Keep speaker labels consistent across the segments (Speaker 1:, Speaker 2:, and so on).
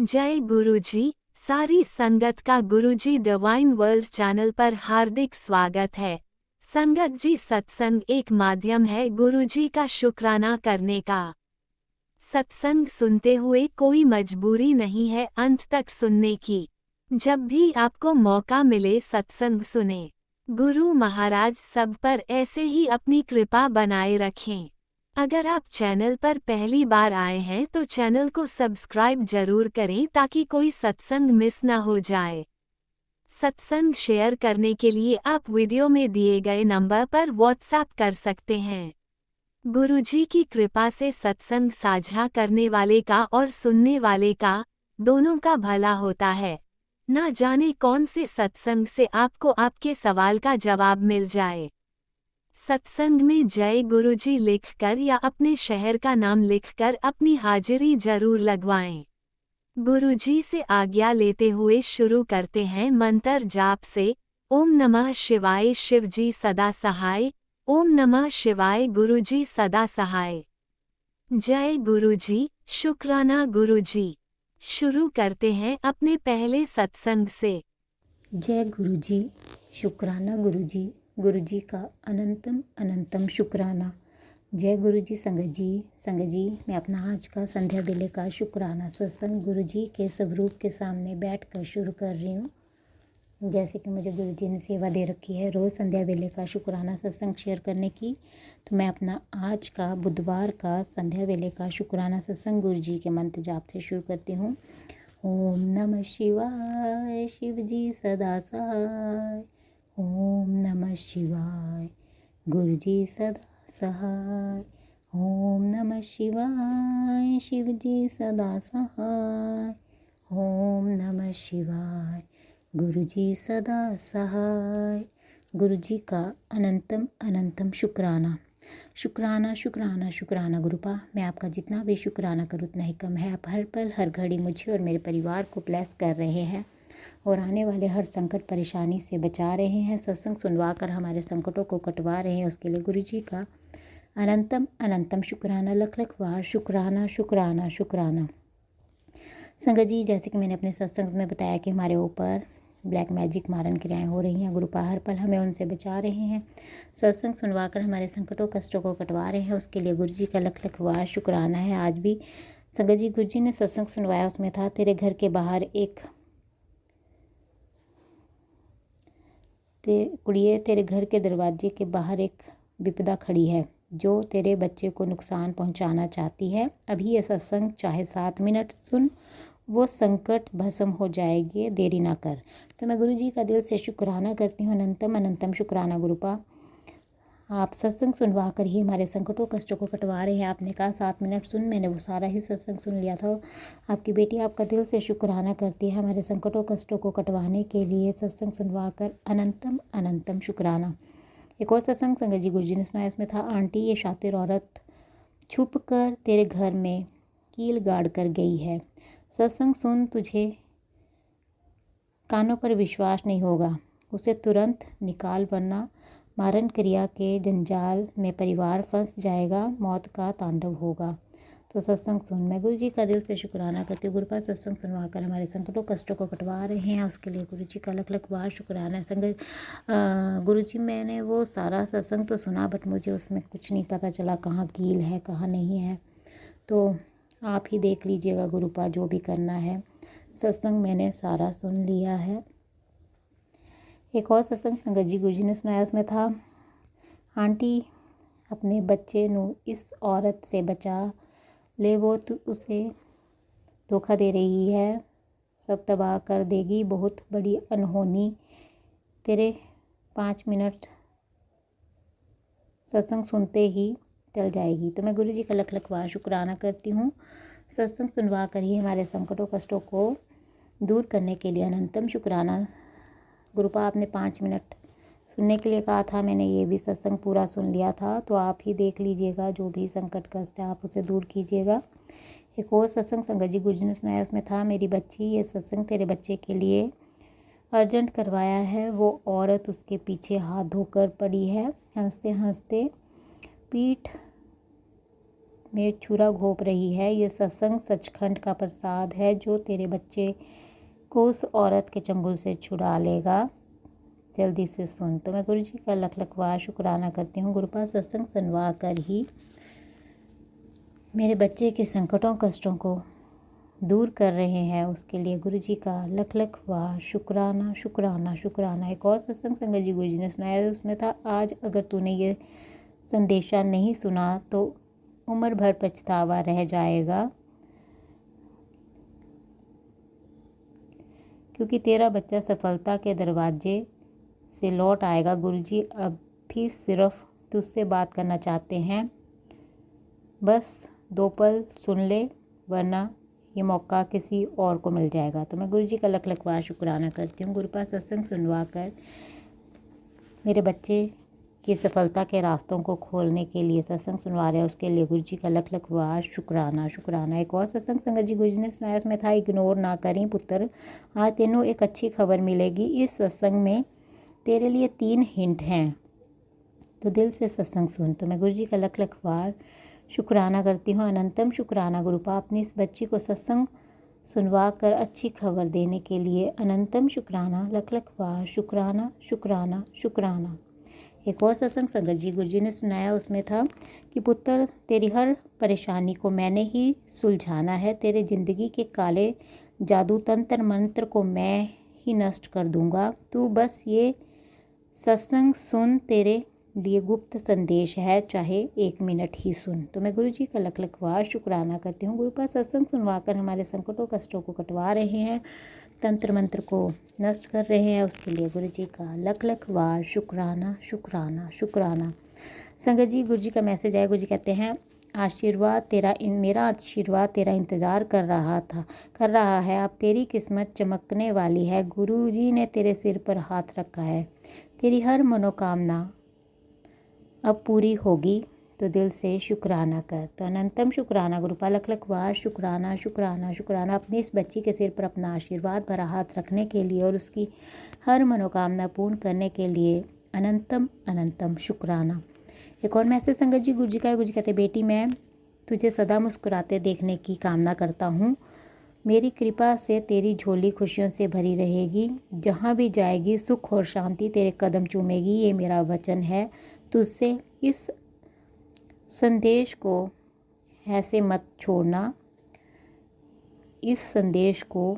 Speaker 1: जय गुरुजी। सारी संगत का गुरुजी डिवाइन वर्ल्ड चैनल पर हार्दिक स्वागत है। संगत जी, सत्संग एक माध्यम है गुरुजी का शुक्राना करने का। सत्संग सुनते हुए कोई मजबूरी नहीं है अंत तक सुनने की। जब भी आपको मौका मिले सत्संग सुने। गुरु महाराज सब पर ऐसे ही अपनी कृपा बनाए रखें। अगर आप चैनल पर पहली बार आए हैं तो चैनल को सब्सक्राइब जरूर करें ताकि कोई सत्संग मिस न हो जाए। सत्संग शेयर करने के लिए आप वीडियो में दिए गए नंबर पर व्हाट्सएप कर सकते हैं। गुरुजी की कृपा से सत्संग साझा करने वाले का और सुनने वाले का दोनों का भला होता है। ना जाने कौन से सत्संग से आपको आपके सवाल का जवाब मिल जाए। सत्संग में जय गुरुजी लिखकर या अपने शहर का नाम लिखकर अपनी हाजिरी जरूर लगवाएं। गुरुजी से आज्ञा लेते हुए शुरू करते हैं मंत्र जाप से। ओम नमः शिवाय शिवजी सदा सहाय। ओम नमः शिवाय गुरुजी सदा सहाय। जय गुरुजी, शुक्राना गुरुजी। शुरू करते हैं अपने पहले सत्संग से।
Speaker 2: जय गुरुजी, शुक्राना गुरुजी। गुरुजी का अनंतम अनंतम शुक्राना। जय गुरुजी। संगत जी मैं अपना आज का संध्या बेले का शुक्राना सत्संग गुरुजी के स्वरूप के सामने बैठकर शुरू कर रही हूँ। जैसे कि मुझे गुरुजी ने सेवा दे रखी है रोज़ संध्या बेले का शुक्राना सत्संग शेयर करने की, तो मैं अपना आज का बुधवार का संध्या बेले का शुक्राना सत्संग गुरुजी के मंत्र जाप से शुरू करती हूँ। ओम नमः शिवाय शिवजी सदा सहाय। ओम नमः शिवाय गुरुजी सदा सहाय। ओम नमः शिवाय शिवजी सदा सहाय। ओम नमः शिवाय गुरुजी सदा सहाय। गुरुजी का अनंतम अनंतम शुक्राना। शुक्राना शुक्राना शुक्राना गुरुपा। मैं आपका जितना भी शुक्राना करूँ उतना ही कम है। आप हर पल हर घड़ी मुझे और मेरे परिवार को ब्लेस कर रहे हैं और आने वाले हर संकट परेशानी से बचा रहे हैं। सत्संग सुनवा कर हमारे संकटों को कटवा रहे हैं। उसके लिए गुरुजी का अनंतम अनंतम शुक्राना। लख लख बार शुक्राना शुक्राना शुक्राना। संगत जी, जैसे कि मैंने अपने सत्संग में बताया कि हमारे ऊपर ब्लैक मैजिक मारन क्रियाएं हो रही हैं। गुरुपा हर पल हमें उनसे बचा रहे हैं। सत्संग सुनवाकर हमारे संकटों कष्टों को कटवा रहे हैं। उसके लिए गुरुजी का लख लख बार शुक्राना है। आज भी संगत जी गुरुजी ने सत्संग सुनवाया, उसमें था तेरे घर के बाहर एक कुड़िए, तेरे घर के दरवाजे के बाहर एक विपदा खड़ी है जो तेरे बच्चे को नुकसान पहुंचाना चाहती है। अभी ये सत्संग चाहे 7 मिनट सुन, वो संकट भस्म हो जाएगी, देरी ना कर। तो मैं गुरुजी का दिल से शुक्राना करती हूँ। अनंतम अनंतम शुक्राना गुरुपा। आप सत्संग सुनवा कर ही हमारे संकटों कष्टों को कटवा रहे हैं। आपने कहा 7 मिनट सुन, मैंने वो सारा ही सत्संग सुन लिया था। आपकी बेटी आपका दिल से शुक्राना करती है हमारे संकटों कष्टों को कटवाने के लिए सत्संग सुनवा कर। अनंतम अनंतम शुक्राना। एक और सत्संग संगत जी गुरुजी ने सुनाया, उसमें था आंटी ये शातिर औरत छुप कर तेरे घर में कील गाड़ कर गई है। सत्संग सुन, तुझे कानों पर विश्वास नहीं होगा, उसे तुरंत निकाल, वरना मारण क्रिया के जंजाल में परिवार फंस जाएगा, मौत का तांडव होगा। तो सत्संग सुन, मैं गुरुजी का दिल से शुक्राना करती हूँ। गुरुपा सत्संग सुनवाकर हमारे संकटों कष्टों को कटवा रहे हैं। उसके लिए गुरुजी का लख लख बार शुक्राना है। संगत गुरुजी, मैंने वो सारा सत्संग तो सुना, बट मुझे उसमें कुछ नहीं पता चला कहाँ कील है कहाँ नहीं है। तो आप ही देख लीजिएगा गुरुपा, जो भी करना है। सत्संग मैंने सारा सुन लिया है। एक और सत्संग संगत जी गुरुजी ने सुनाया, उसमें था आंटी अपने बच्चे नू इस औरत से बचा ले, वो तो उसे धोखा दे रही है, सब तबाह कर देगी, बहुत बड़ी अनहोनी तेरे 5 मिनट सत्संग सुनते ही टल जाएगी। तो मैं गुरुजी का लख लख बार शुक्राना करती हूँ। सत्संग सुनवा कर ही हमारे संकटों कष्टों को दूर करने के लिए अनंतम शुक्राना। गुरुपा आपने 5 मिनट सुनने के लिए कहा था, मैंने ये भी सत्संग पूरा सुन लिया था। तो आप ही देख लीजिएगा, जो भी संकट कष्ट है आप उसे दूर कीजिएगा। एक और सत्संग संगत जी गुरुजी ने सुनाया, उसमें था मेरी बच्ची ये सत्संग तेरे बच्चे के लिए अर्जेंट करवाया है। वो औरत उसके पीछे हाथ धोकर पड़ी है, हंसते हंसते पीठ में छुरा घोंप रही है। ये सत्संग सचखंड का प्रसाद है जो तेरे बच्चे को उस औरत के चंगुल से छुड़ा लेगा। जल्दी से सुन। तो मैं गुरु जी का लख लख बार शुक्राना करती हूँ। गुरुपाद सत्संग सुनवा कर ही मेरे बच्चे के संकटों कष्टों को दूर कर रहे हैं, उसके लिए गुरु जी का लख लख बार शुक्राना शुक्राना शुक्राना। एक और सत्संग संगत जी गुरु जी ने सुनाया, उसमें था आज अगर तूने ये संदेशा नहीं सुना तो उम्र भर पछतावा रह जाएगा, क्योंकि तेरा बच्चा सफलता के दरवाजे से लौट आएगा। गुरुजी अब भी सिर्फ तुझसे बात करना चाहते हैं, बस 2 पल सुन ले, वरना ये मौका किसी और को मिल जाएगा। तो मैं गुरुजी का लख लख बार शुक्राना करती हूँ। गुरुपाद सत्संग सुनवा कर मेरे बच्चे की सफलता के रास्तों को खोलने के लिए सत्संग सुनवा रहे हैं, उसके लिए गुरुजी का लख लख बार शुक्राना शुक्राना। एक और सत्संग संगत जी गुरुजी ने सुनाया, उसमें था इग्नोर ना करें पुत्र, आज तेनों एक अच्छी खबर मिलेगी। इस सत्संग में तेरे लिए 3 हिंट हैं, तो दिल से सत्संग सुन। तो मैं गुरुजी का लख लख बार शुक्राना करती हूँ। अनंतम शुक्राना गुरुपा अपनी इस बच्ची को सत्संग सुनवा कर अच्छी खबर देने के लिए। अनंतम शुक्राना, लख लख बार शुक्राना शुक्राना शुक्राना। एक और सत्संग संगत जी गुरुजी ने सुनाया, उसमें था कि पुत्र तेरी हर परेशानी को मैंने ही सुलझाना है। तेरे जिंदगी के काले जादू तंत्र मंत्र को मैं ही नष्ट कर दूंगा। तू बस ये सत्संग सुन, तेरे लिए गुप्त संदेश है, चाहे 1 मिनट ही सुन। तो मैं गुरुजी का लख लख बार शुक्राना करती हूँ। गुरुपाद सत्संग सुनवाकर हमारे संकटों कष्टों को कटवा रहे हैं, तंत्र मंत्र को नष्ट कर रहे हैं, उसके लिए गुरुजी का लख लख बार शुक्राना शुक्राना शुक्राना। संगत जी गुरुजी का मैसेज आया। गुरुजी कहते हैं, आशीर्वाद तेरा मेरा आशीर्वाद तेरा इंतज़ार कर रहा है। अब तेरी किस्मत चमकने वाली है। गुरुजी ने तेरे सिर पर हाथ रखा है, तेरी हर मनोकामना अब पूरी होगी, तो दिल से शुक्राना कर। तो अनंतम शुक्राना गुरुपा लख लख बार शुक्राना शुक्राना शुक्राना। अपनी इस बच्ची के सिर पर अपना आशीर्वाद भरा हाथ रखने के लिए और उसकी हर मनोकामना पूर्ण करने के लिए अनंतम अनंतम शुक्राना। एक और मैसेज संगत जी गुरुजी का है। गुरुजी कहते, बेटी मैं तुझे सदा मुस्कुराते देखने की कामना करता हूँ। मेरी कृपा से तेरी झोली खुशियों से भरी रहेगी। जहाँ भी जाएगी सुख और शांति तेरे कदम चूमेगी, ये मेरा वचन है तुझसे। इस संदेश को ऐसे मत छोड़ना, इस संदेश को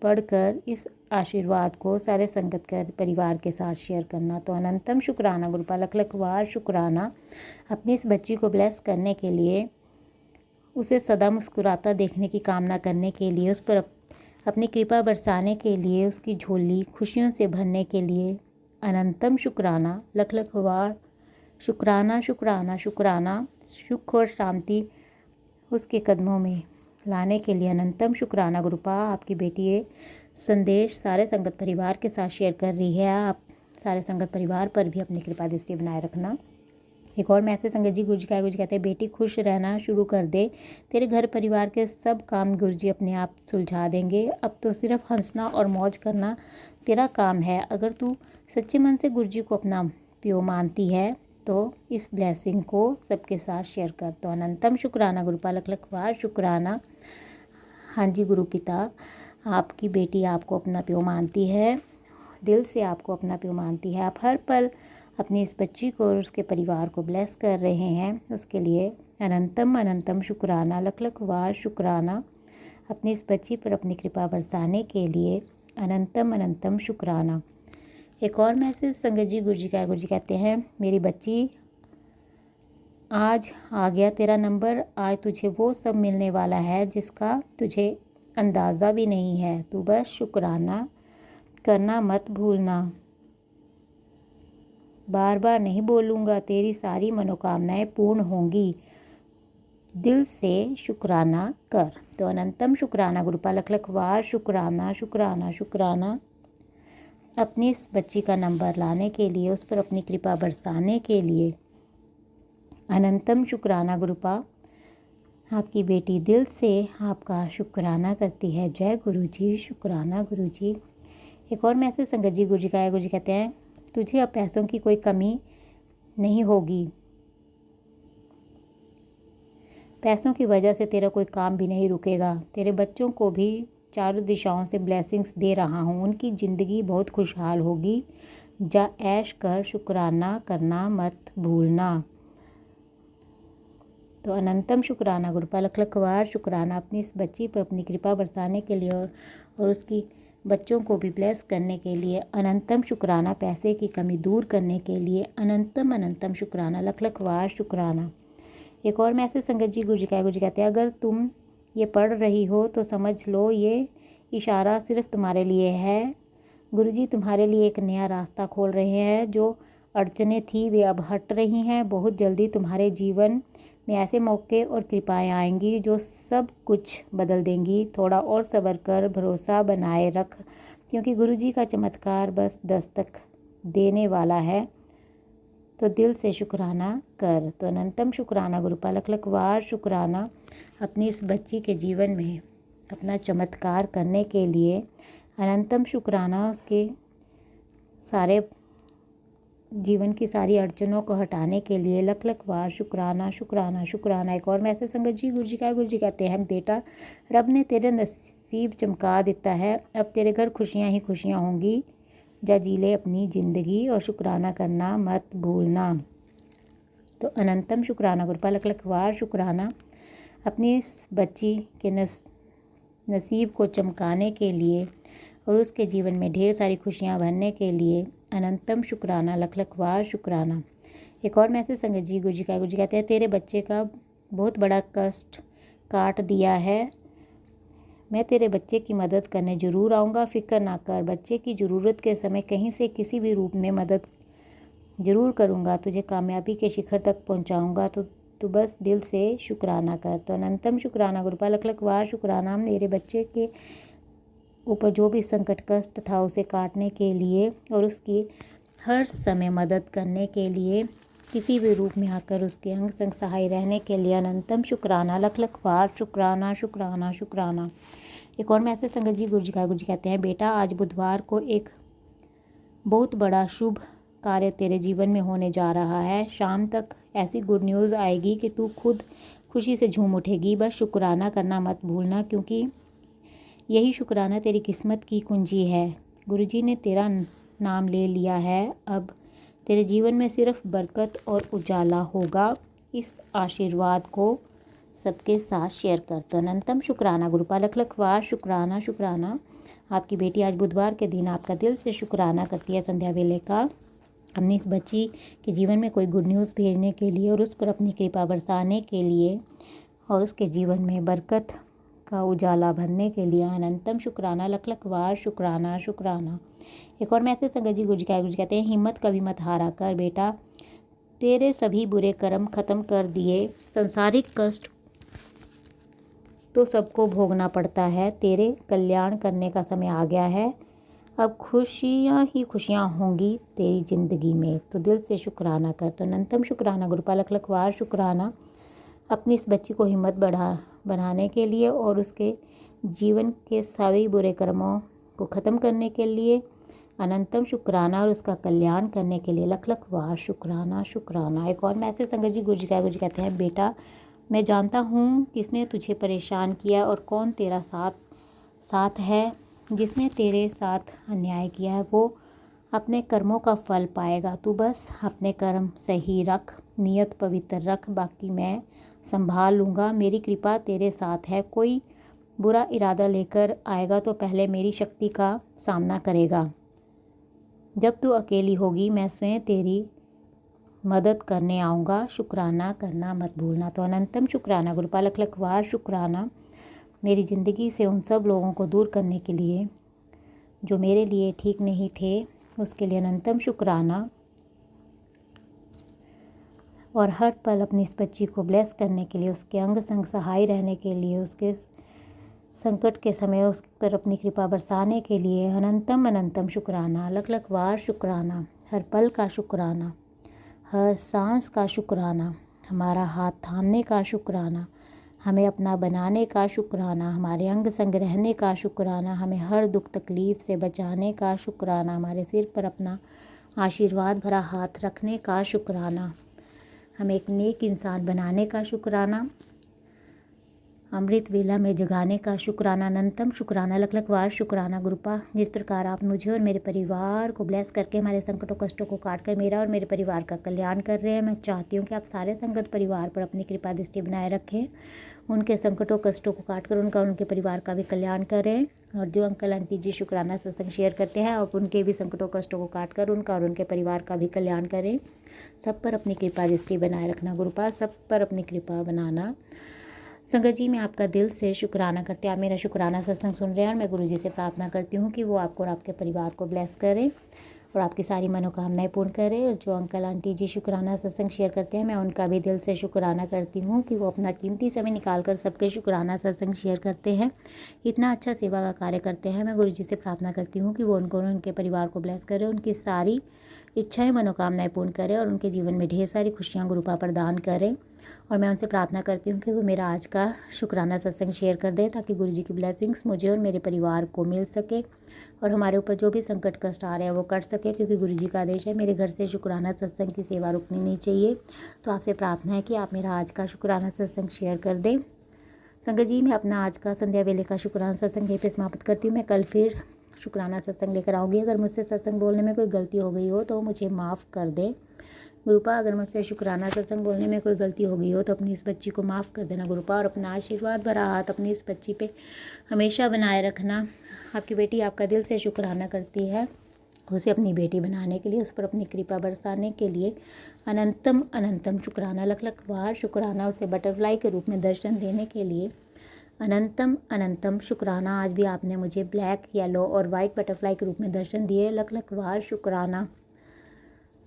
Speaker 2: पढ़कर इस आशीर्वाद को सारे संगत कर परिवार के साथ शेयर करना। तो अनंतम शुक्राना गुरुपा लख लख बार शुक्राना। अपनी इस बच्ची को ब्लेस करने के लिए, उसे सदा मुस्कुराता देखने की कामना करने के लिए, उस पर अपनी कृपा बरसाने के लिए, उसकी झोली खुशियों से भरने के लिए अनंतम शुक्राना, लख लख बार शुक्राना शुक्राना शुक्राना। सुख और शांति उसके कदमों में लाने के लिए अनंतम शुक्राना गुरुपा। आपकी बेटी ये संदेश सारे संगत परिवार के साथ शेयर कर रही है। आप सारे संगत परिवार पर भी अपनी कृपा दृष्टि बनाए रखना। एक और मैसेज संगत जी गुरुजी का है। गुरुजी कहते हैं, बेटी खुश रहना शुरू कर दे, तेरे घर परिवार के सब काम गुरुजी अपने आप सुलझा देंगे। अब तो सिर्फ हंसना और मौज करना तेरा काम है। अगर तू सच्चे मन से गुरुजी को अपना प्यो मानती है तो इस ब्लेसिंग को सबके साथ शेयर कर। तो अनंतम शुक्राना गुरुपा लख लख बार शुक्राना। हाँ जी गुरु पिता, आपकी बेटी आपको अपना प्यो मानती है, दिल से आपको अपना प्यो मानती है। आप हर पल अपनी इस बच्ची को और उसके परिवार को ब्लेस कर रहे हैं, उसके लिए अनंतम अनंतम शुक्राना, लख लख बार शुक्राना। अपनी इस बच्ची पर अपनी कृपा बरसाने के लिए अनंतम अनंतम शुक्राना। एक और मैसेज संगत जी गुरुजी का है। गुरुजी कहते हैं, मेरी बच्ची आज आ गया तेरा नंबर। आज तुझे वो सब मिलने वाला है जिसका तुझे अंदाज़ा भी नहीं है। तू बस शुक्राना करना मत भूलना। बार बार नहीं बोलूँगा, तेरी सारी मनोकामनाएं पूर्ण होंगी। दिल से शुक्राना कर। तो अनंतम शुक्राना गुरुपा लख लख बार शुक्राना शुक्राना शुक्राना। अपनी इस बच्ची का नंबर लाने के लिए, उस पर अपनी कृपा बरसाने के लिए अनंतम शुक्राना गुरुपा। आपकी बेटी दिल से आपका शुक्राना करती है। जय गुरुजी, शुक्राना गुरुजी। एक और मैसेज संगत जी गुरुजी का है। गुरुजी कहते हैं, तुझे अब पैसों की कोई कमी नहीं होगी। पैसों की वजह से तेरा कोई काम भी नहीं रुकेगा। तेरे बच्चों को भी चारों दिशाओं से ब्लेसिंग्स दे रहा हूँ। उनकी ज़िंदगी बहुत खुशहाल होगी। जा ऐश कर, शुक्राना करना मत भूलना। तो अनंतम शुक्राना गुरुपाल लखलखवार शुक्राना अपनी इस बच्ची पर अपनी कृपा बरसाने के लिए और उसकी बच्चों को भी ब्लेस करने के लिए अनंतम शुक्राना। पैसे की कमी दूर करने के लिए अनंतम अनंतम शुक्राना लखलखवार शुक्राना। एक और मैसेज संगत जी गुरु जी कहते हैं, अगर तुम ये पढ़ रही हो तो समझ लो ये इशारा सिर्फ तुम्हारे लिए है। गुरु जी तुम्हारे लिए एक नया रास्ता खोल रहे हैं। जो अड़चनें थी वे अब हट रही हैं। बहुत जल्दी तुम्हारे जीवन में ऐसे मौके और कृपाएं आएंगी जो सब कुछ बदल देंगी। थोड़ा और सब्र कर, भरोसा बनाए रख, क्योंकि गुरु जी का चमत्कार बस दस्तक देने वाला है। तो दिल से शुक्राना कर। तो अनंतम शुक्राना गुरुपाल लखलखवार शुक्राना अपनी इस बच्ची के जीवन में अपना चमत्कार करने के लिए अनंतम शुक्राना। उसके सारे जीवन की सारी अड़चनों को हटाने के लिए लखलखवार शुक्राना शुक्राना शुक्राना। एक और मैसेज संगत जी गुरु जी कहते हैं, बेटा रब ने तेरे नसीब चमका देता है। अब तेरे घर खुशियाँ ही खुशियाँ होंगी। जा जी ले अपनी ज़िंदगी और शुक्राना करना मत भूलना। तो अनंतम शुक्राना गुरुपाल लखलखवार शुक्राना अपनी इस बच्ची के नसीब को चमकाने के लिए और उसके जीवन में ढेर सारी खुशियाँ भरने के लिए अनंतम शुक्राना लखलखवार शुक्राना। एक और मैसेज संगत जी गुरु जी कहते हैं, तेरे बच्चे का बहुत बड़ा कष्ट काट दिया है। मैं तेरे बच्चे की मदद करने ज़रूर आऊँगा, फ़िक्र ना कर। बच्चे की ज़रूरत के समय कहीं से किसी भी रूप में मदद ज़रूर करूँगा। तुझे कामयाबी के शिखर तक पहुँचाऊँगा। तो तू बस दिल से शुक्राना कर। तो अनंतम शुक्राना गुरुपाल लखलखवार शुक्राना मेरे बच्चे के ऊपर जो भी संकट कष्ट था उसे काटने के लिए और उसकी हर समय मदद करने के लिए किसी भी रूप में आकर उसके अंग संग सहाय रहने के लिए अनंतम शुक्राना लखलखवार शुक्राना शुक्राना शुक्राना। एक और मैसेज संगत जी गुरु जी कहते हैं, बेटा आज बुधवार को एक बहुत बड़ा शुभ कार्य तेरे जीवन में होने जा रहा है। शाम तक ऐसी गुड न्यूज़ आएगी कि तू खुद खुशी से झूम उठेगी। बस शुक्राना करना मत भूलना, क्योंकि यही शुक्राना तेरी किस्मत की कुंजी है। गुरुजी ने तेरा नाम ले लिया है। अब तेरे जीवन में सिर्फ बरकत और उजाला होगा। इस आशीर्वाद को सबके साथ शेयर कर। तो अनंतम शुक्राना गुरुपाल लखलखवार शुक्राना शुक्राना। आपकी बेटी आज बुधवार के दिन आपका दिल से शुक्राना करती है संध्या वेले का, अपनी इस बच्ची के जीवन में कोई गुड न्यूज़ भेजने के लिए और उस पर अपनी कृपा बरसाने के लिए और उसके जीवन में बरकत का उजाला भरने के लिए अनंतम शुक्राना लखलखवार शुक्राना शुक्राना। एक और मैसेज संगत जी गुरु जी कहते हैं, हिम्मत कभी मत हारा कर बेटा। तेरे सभी बुरे कर्म खत्म कर दिए। संसारिक कष्ट तो सबको भोगना पड़ता है। तेरे कल्याण करने का समय आ गया है। अब खुशियाँ ही खुशियाँ होंगी तेरी ज़िंदगी में। तो दिल से शुक्राना कर। तो अनंतम शुक्राना गुरुपाल लखलखवार शुक्राना अपनी इस बच्ची को हिम्मत बढ़ाने के लिए और उसके जीवन के सभी बुरे कर्मों को ख़त्म करने के लिए अनंतम शुक्राना और उसका कल्याण करने के लिए लखलखवार शुक्राना शुक्राना। एक और मैसेज संगत जी गुरु जी कहते हैं, बेटा मैं जानता हूँ किसने तुझे परेशान किया और कौन तेरा साथ है। जिसने तेरे साथ अन्याय किया है वो अपने कर्मों का फल पाएगा। तू बस अपने कर्म सही रख, नियत पवित्र रख, बाकी मैं संभाल लूँगा। मेरी कृपा तेरे साथ है। कोई बुरा इरादा लेकर आएगा तो पहले मेरी शक्ति का सामना करेगा। जब तू अकेली होगी मैं स्वयं तेरी मदद करने आऊँगा। शुक्राना करना मत भूलना। तो अनंतम शुक्राना गुरुपाल लखलखवार शुक्राना मेरी ज़िंदगी से उन सब लोगों को दूर करने के लिए जो मेरे लिए ठीक नहीं थे, उसके लिए अनंतम शुक्राना। और हर पल अपनी इस बच्ची को ब्लेस करने के लिए, उसके अंग संग सहाय रहने के लिए, उसके संकट के समय उस पर अपनी कृपा बरसाने के लिए अनंतम अनंतम शुक्राना लखलखवार शुक्राना। हर पल का शुक्राना, हर सांस का शुक्राना, हमारा हाथ थामने का शुक्राना, हमें अपना बनाने का शुक्राना, हमारे अंग संग रहने का शुक्राना, हमें हर दुख तकलीफ़ से बचाने का शुक्राना, हमारे सिर पर अपना आशीर्वाद भरा हाथ रखने का शुक्राना, हमें एक नेक इंसान बनाने का शुक्राना, अमृत वेला में जगाने का शुक्राना, अनंतम शुक्राना, लख लख वार शुक्राना गुरुपा। जिस प्रकार आप मुझे और मेरे परिवार को ब्लेस करके हमारे संकटों कष्टों को काट कर मेरा और मेरे परिवार का कल्याण कर रहे हैं, मैं चाहती हूँ कि आप सारे संगत परिवार पर अपनी कृपा दृष्टि बनाए रखें, उनके संकटों कष्टों को काट कर उनका और उनके परिवार का भी कल्याण करें। और जो अंकल आंटी जी शुक्राना सत्संग शेयर करते हैं, आप उनके भी संकटों कष्टों को काट कर उनका और उनके परिवार का भी कल्याण करें। सब पर अपनी कृपा दृष्टि बनाए रखना गुरुपा, सब पर अपनी कृपा बनाना। संगत जी, मैं आपका दिल से शुक्राना करती हूँ, आप मेरा शुक्राना सत्संग सुन रहे हैं और मैं गुरु जी से प्रार्थना करती हूँ कि वो आपको और आपके परिवार को ब्लेस करें और आपकी सारी मनोकामनाएं पूर्ण करें। और जो अंकल आंटी जी शुक्राना सत्संग शेयर करते हैं, मैं उनका भी दिल से शुक्राना करती हूँ कि वो अपना कीमती समय निकाल कर सबके शुक्राना सत्संग शेयर करते हैं, इतना अच्छा सेवा का कार्य करते हैं। मैं गुरु जी से प्रार्थना करती हूँ कि वो उनको और उनके परिवार को ब्लेस करें, उनकी सारी इच्छाएं मनोकामनाएं पूर्ण करें और उनके जीवन में ढेर सारी खुशियाँ गुरुपा प्रदान करें। और मैं उनसे प्रार्थना करती हूँ कि वो मेरा आज का शुक्राना सत्संग शेयर कर दें, ताकि गुरु जी की ब्लेसिंग्स मुझे और मेरे परिवार को मिल सके और हमारे ऊपर जो भी संकट कष्ट आ रहे हैं वो कट सके, क्योंकि गुरु जी का आदेश है मेरे घर से शुक्राना सत्संग की सेवा रुकनी नहीं चाहिए। तो आपसे प्रार्थना है कि आप मेरा आज का शुक्राना सत्संग शेयर कर दें। संगत जी, मैं अपना आज का संध्या वेले का शुक्राना सत्संग यहीं पे समाप्त करती हूँ। मैं कल फिर शुक्राना सत्संग लेकर आऊँगी। अगर मुझसे सत्संग बोलने में कोई गलती हो गई हो तो मुझे माफ़ कर दें गुरुपा। अगर मुझसे शुक्राना सत्संग बोलने में कोई गलती हो गई हो तो अपनी इस बच्ची को माफ़ कर देना गुरुपा, और अपना आशीर्वाद भरा हाथ अपनी इस बच्ची पे हमेशा बनाए रखना। आपकी बेटी आपका दिल से शुक्राना करती है, उसे अपनी बेटी बनाने के लिए, उस पर अपनी कृपा बरसाने के लिए अनंतम अनंतम शुक्राना, लख लख बार शुक्राना। उसे बटरफ्लाई के रूप में दर्शन देने के लिए अनंतम अनंतम शुक्राना। आज भी आपने मुझे ब्लैक, येलो और वाइट बटरफ्लाई के रूप में दर्शन दिए, लख लख बार शुक्राना।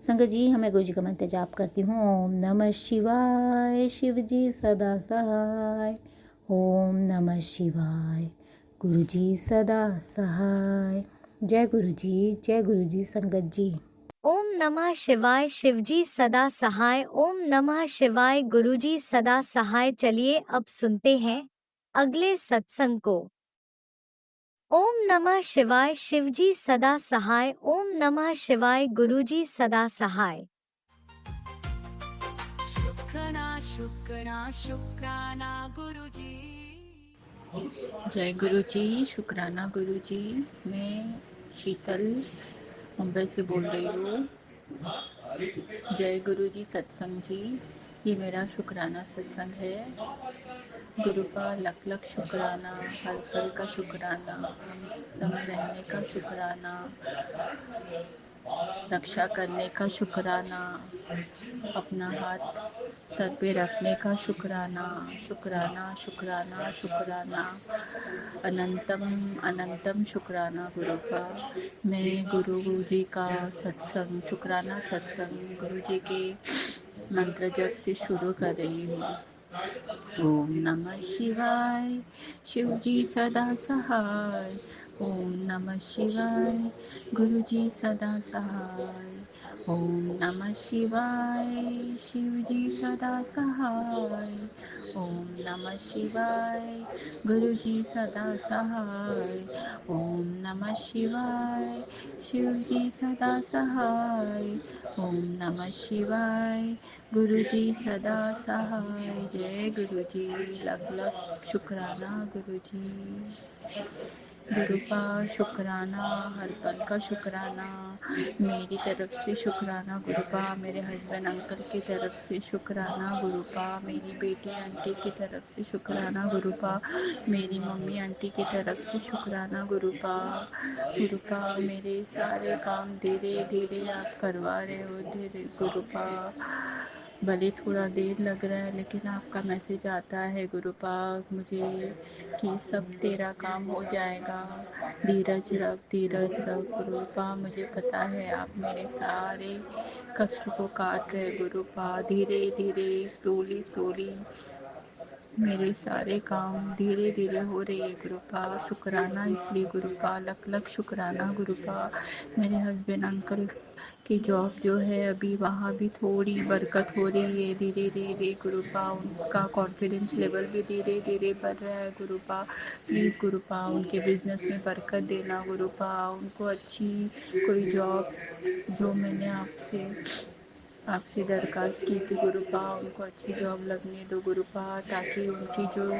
Speaker 2: संगत जी, हमें गुरु जी का मंत्र जाप करती हूँ। ओम नमः शिवाय, शिव जी सदा सहाय। ओम नमः शिवाय, गुरु जी सदा सहाय। जय गुरु जी, जय गुरु जी। संगत जी,
Speaker 1: ओम नमः शिवाय, शिवजी सदा सहाय। ओम नमः शिवाय, गुरुजी सदा सहाय। चलिए अब सुनते हैं अगले सत्संग को। ओम नमः शिवाय, शिवजी सदा सहाय। ओम नमः शिवाय, गुरुजी सदा सहाय।
Speaker 3: शुक्राना शुक्राना शुक्राना गुरुजी।
Speaker 4: जय गुरु जी, शुक्राना गुरु जी। मैं शीतल मुंबई से बोल रही हूँ। जय गुरु जी सत्संग जी। ये मेरा शुक्राना सत्संग है। गुरु का लख लख शुक्राना, हर पल का शुक्राना, हम समय रहने का शुक्राना, रक्षा करने का शुक्राना, अपना हाथ सर पे रखने का शुक्राना, शुक्राना शुक्राना शुक्राना, अनंतम अनंतम शुक्राना गुरु का। मैं गुरु जी का सत्संग, शुक्राना सत्संग गुरु जी के मंत्र जप से शुरू कर रही हूँ। ओम नमः शिवाय, शिव जी सदा सहाय। ओम नमः शिवाय, गुरु जी सदा सहाय। ओम नमः शिवाय, शिव जी सदा सहाय। ओम नमः शिवाय, गुरु जी सदा सहाय। ओम नमः शिवाय, शिव जी सदा सहाय। ओम नमः शिवाय, गुरु जी सदा सहाय। जय गुरु जी, लख लख शुक्राना गुरु जी। गुरु का शुक्राना, हर पल का शुक्राना, मेरी तरफ से शुक्राना गुरु का, मेरे हस्बैंड अंकल की तरफ से शुक्राना गुरु का, मेरी बेटी आंटी की तरफ से शुक्राना गुरु का, मेरी मम्मी आंटी की तरफ से शुक्राना गुरु का, मेरे सारे काम धीरे धीरे आप करवा रहे हो, धीरे गुरु का। भले थोड़ा देर लग रहा है लेकिन आपका मैसेज आता है गुरु पाक मुझे कि सब तेरा काम हो जाएगा, धीरज रख गुरु पाक। मुझे पता है आप मेरे सारे कष्ट को काट रहे गुरु पाक, धीरे धीरे स्लोली स्लोली मेरे सारे काम धीरे धीरे हो रही है गुरु पा। शुक्राना इसलिए गुरु पा, लख लख शुक्राना गुरु पा। मेरे हस्बैंड अंकल की जॉब जो है अभी वहाँ भी थोड़ी बरकत हो रही है धीरे धीरे गुरु पा। उनका कॉन्फिडेंस लेवल भी धीरे धीरे बढ़ रहा है गुरु पा। प्लीज़ गुरु पा उनके बिजनेस में बरकत देना गुरु पा, उनको अच्छी कोई जॉब जो मैंने आपसे आपसे दरखास्त कीजिए गुरुपा, उनको अच्छी जॉब लगने दो गुरुपा, ताकि उनकी जो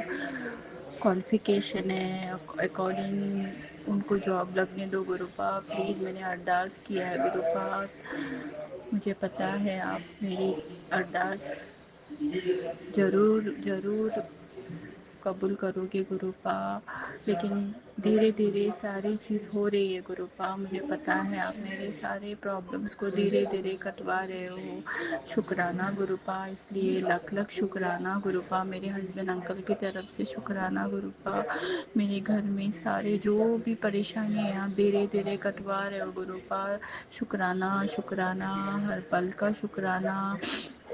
Speaker 4: क्वालिफिकेशन है अकॉर्डिंग उनको जॉब लगने दो गुरुपा। प्लीज़ मैंने अरदास किया है गुरुपा, मुझे पता है आप मेरी अरदास ज़रूर ज़रूर कबूल करोगे गुरुपा। लेकिन धीरे धीरे सारी चीज़ हो रही है गुरुपा, मुझे पता है आप मेरे सारे प्रॉब्लम्स को धीरे धीरे कटवा रहे हो। शुक्राना गुरुपा, इसलिए लख लख शुक्राना गुरुपा। मेरे हस्बैंड अंकल की तरफ से शुक्राना गुरुपा। मेरे घर में सारे जो भी परेशानी है आप धीरे धीरे कटवा रहे हो गुरुपा। शुक्राना शुक्राना, हर पल का शुक्राना,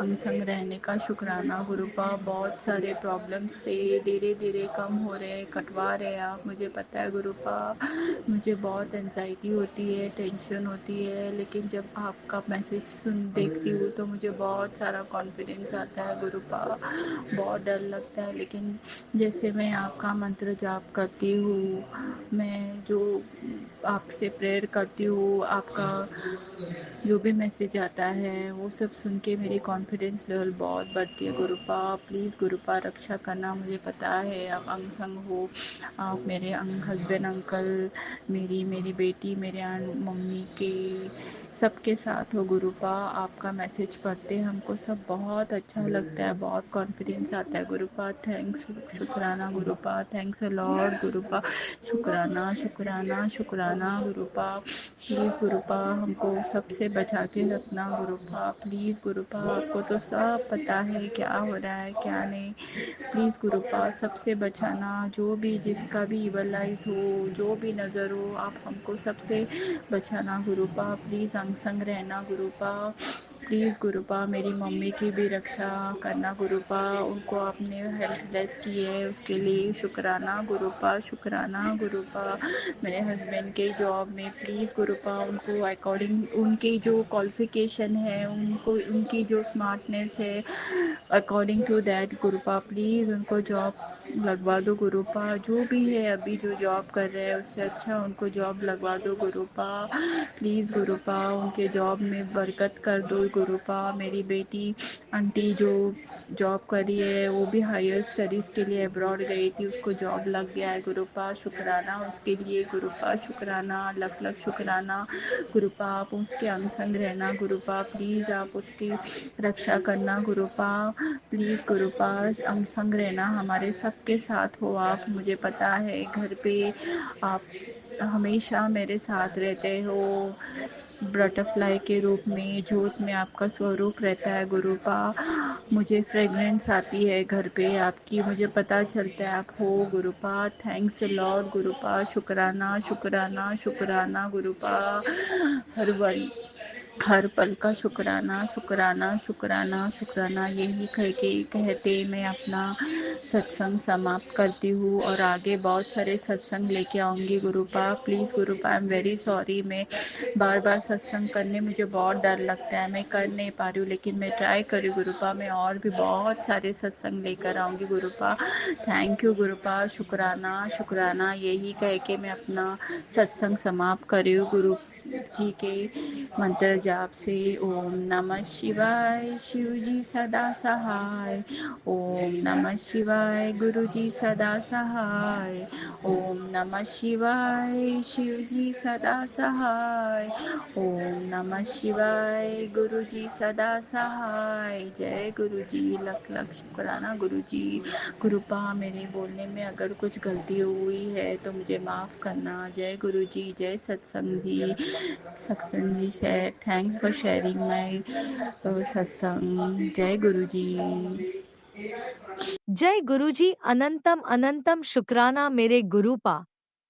Speaker 4: अंग संग रहने का शुक्राना गुरुपा। बहुत सारे प्रॉब्लम्स थे, धीरे धीरे कम हो रहे, कटवा रहे आप, मुझे पता है गुरुपा। मुझे बहुत एंजाइटी होती है, टेंशन होती है, लेकिन जब आपका मैसेज देखती हूँ तो मुझे बहुत सारा कॉन्फिडेंस आता है गुरुपा। बहुत डर लगता है, लेकिन जैसे मैं आपका मंत्र जाप करती हूँ, मैं जो आपसे प्रेयर करती हूँ, आपका जो भी मैसेज आता है वो सब सुन के मेरी कॉन्फिडेंस लेवल बहुत बढ़ती है गुरुपा। प्लीज़ गुरुपा रक्षा करना, मुझे पता है आप अंग संग हो, आप मेरे हस्बैंड अंकल, मेरी मेरी बेटी, मेरे मम्मी के सबके साथ हो गुरुपा। आपका मैसेज पढ़ते हमको सब बहुत अच्छा लगता है, बहुत कॉन्फिडेंस आता है गुरुपा। थैंक्स शुक्राना गुरुपा, थैंक्स अ लॉर्ड गुरुपा। शुक्राना शुक्राना शुक्राना गुरुपा। प्लीज़ गुरुपा हमको सबसे बचा के रखना गुरुपा। प्लीज़ गुरुपा, आपको तो सब पता है क्या हो रहा है क्या नहीं। प्लीज़ गुरुपा सबसे बचाना, जो भी जिसका भी इवल आइज़ हो, जो भी नज़र हो, आप हमको सबसे बचाना गुरुपा। प्लीज़ अंग संग रहना गुरुपा। प्लीज़ गुरुपा मेरी मम्मी की भी रक्षा करना गुरुपा। उनको आपने हेल्पलेस की है उसके लिए शुक्राना गुरुपा, शुक्राना गुरुपा। मेरे हस्बैंड के जॉब में प्लीज़ गुरुपा उनको अकॉर्डिंग उनकी जो क्वालिफ़िकेशन है, उनको उनकी जो स्मार्टनेस है, according to that Gurupa please उनको जॉब लगवा दो गुरुपा। जो भी है अभी जो जॉब कर रहे हैं उससे अच्छा उनको जॉब लगवा दो गुरुपा। प्लीज़ गुरुपा उनके जॉब में बरकत कर दो गुरुपा। मेरी बेटी आंटी जो जॉब कर रही है वो भी हायर स्टडीज़ के लिए अब्रॉड गई थी, उसको जॉब लग गया है गुरुपा। शुक्राना उसके लिए गुरुपा, शुक्राना लख लख शुक्राना गुरुपा। आप उसके अंग संग रहना गुरुपा, प्लीज़ आप उसकी रक्षा करना गुरुपा। प्लीज़ गुरुपा अंग संग रहना, हमारे सबके साथ हो आप। मुझे पता है घर पे आप हमेशा मेरे साथ रहते हो, बटरफ्लाई के रूप में, ज्योत में आपका स्वरूप रहता है गुरुपा। मुझे फ्रेगरेंस आती है घर पे आपकी, मुझे पता चलता है आप हो गुरुपा। थैंक्स लॉर्ड गुरुपा, शुक्राना शुक्राना शुक्राना गुरुपा। हर पल का शुक्राना शुक्राना शुक्राना शुक्राना, यही कहते मैं अपना सत्संग समाप्त करती हूँ और आगे बहुत सारे सत्संग लेके आऊँगी गुरुपा। प्लीज़ गुरुपा आई एम वेरी सॉरी, मैं बार बार सत्संग करने मुझे बहुत डर लगता है, मैं कर नहीं पा रही हूँ, लेकिन मैं ट्राई करी गुरुपा। मैं और भी बहुत सारे सत्संग लेकर आऊँगी गुरुपा। थैंक यू गुरुपा, शुक्राना शुक्राना, यही कह के मैं अपना सत्संग समाप्त करी हूँ गुरु जी के मंत्र जाप से। ओम नमः शिवाय, शिव जी सदा सहाय। ओम नमः शिवाय, गुरु जी सदा सहाय। ओम नमः शिवाय, शिव जी सदा सहाय। ओम नमः शिवाय, गुरु जी सदा सहाय। जय गुरु जी, लख लख शुक्राना गुरु जी। गुरुपा मेरे बोलने में अगर कुछ गलती हुई है तो मुझे माफ़ करना। जय गुरु जी, जय सत्संग जी। सत्संग जी share, thanks for sharing my satsang. जय गुरु जी।
Speaker 1: जय गुरुजी, अनंतम अनंतम शुक्राना मेरे गुरुपा।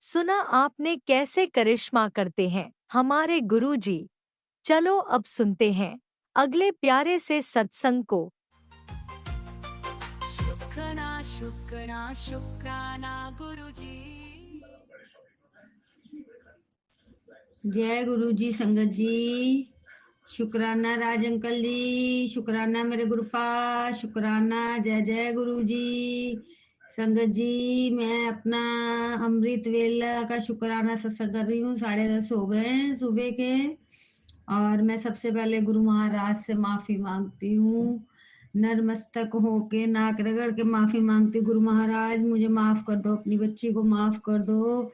Speaker 1: सुना आपने कैसे करिश्मा करते हैं हमारे गुरुजी। चलो अब सुनते हैं अगले प्यारे से सत्संग को।
Speaker 3: शुक्राना शुक्राना शुक्राना गुरुजी।
Speaker 5: जय गुरु जी, संगत जी, शुक्राना राज अंकल जी, शुक्राना मेरे गुरुपा, शुक्राना। जय जय गुरु जी। संगत जी, मैं अपना अमृत वेला का शुक्राना सत्संग कर रही हूँ। 10:30 हो गए हैं सुबह के, और मैं सबसे पहले गुरु महाराज से माफ़ी मांगती हूँ। नतमस्तक होके नाक रगड़ के माफ़ी मांगती हूँ, गुरु महाराज मुझे माफ़ कर दो, अपनी बच्ची को माफ़ कर दो।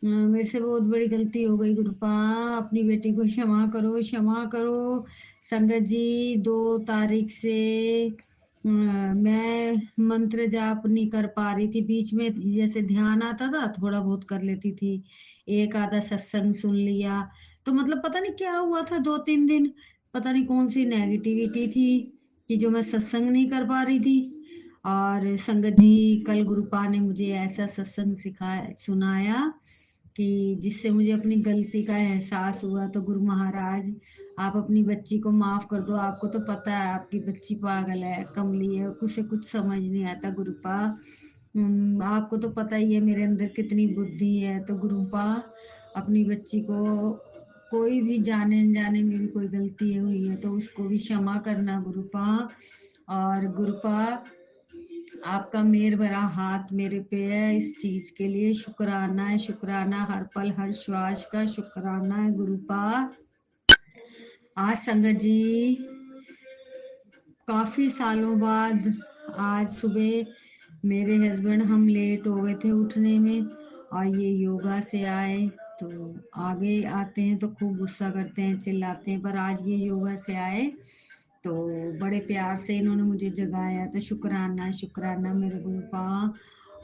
Speaker 5: मेरे से बहुत बड़ी गलती हो गई गुरुपा, अपनी बेटी को क्षमा करो, क्षमा करो। संगत जी 2 तारीख से मैं मंत्र जाप नहीं कर पा रही थी, बीच में जैसे ध्यान आता था थोड़ा बहुत कर लेती थी, एक आधा सत्संग सुन लिया, तो मतलब पता नहीं क्या हुआ था 2-3 दिन, पता नहीं कौन सी नेगेटिविटी थी कि जो मैं सत्संग नहीं कर पा रही थी। और संगत जी कल गुरुपा ने मुझे ऐसा सत्संग सुनाया कि जिससे मुझे अपनी गलती का एहसास हुआ। तो गुरु महाराज आप अपनी बच्ची को माफ कर दो, आपको तो पता है आपकी बच्ची पागल है, कमली है, उसे कुछ समझ नहीं आता गुरुपा। आपको तो पता ही है मेरे अंदर कितनी बुद्धि है। तो गुरुपा अपनी बच्ची को कोई भी जाने अनजाने में भी कोई गलती हुई है तो उसको भी क्षमा करना गुरुपा। और गुरुपा आपका मेहर भरा हाथ मेरे पे है, इस चीज के लिए शुक्राना है, शुक्राना, हर पल हर श्वास का शुक्राना है गुरुपा। आज संगत जी काफी सालों बाद आज सुबह मेरे हस्बैंड हम लेट हो गए थे उठने में और ये योगा से आए, तो आगे आते हैं तो खूब गुस्सा करते हैं, चिल्लाते हैं, पर आज ये योगा से आए तो बड़े प्यार से इन्होंने मुझे जगाया, तो शुक्राना शुक्राना मेरे गुरुपा।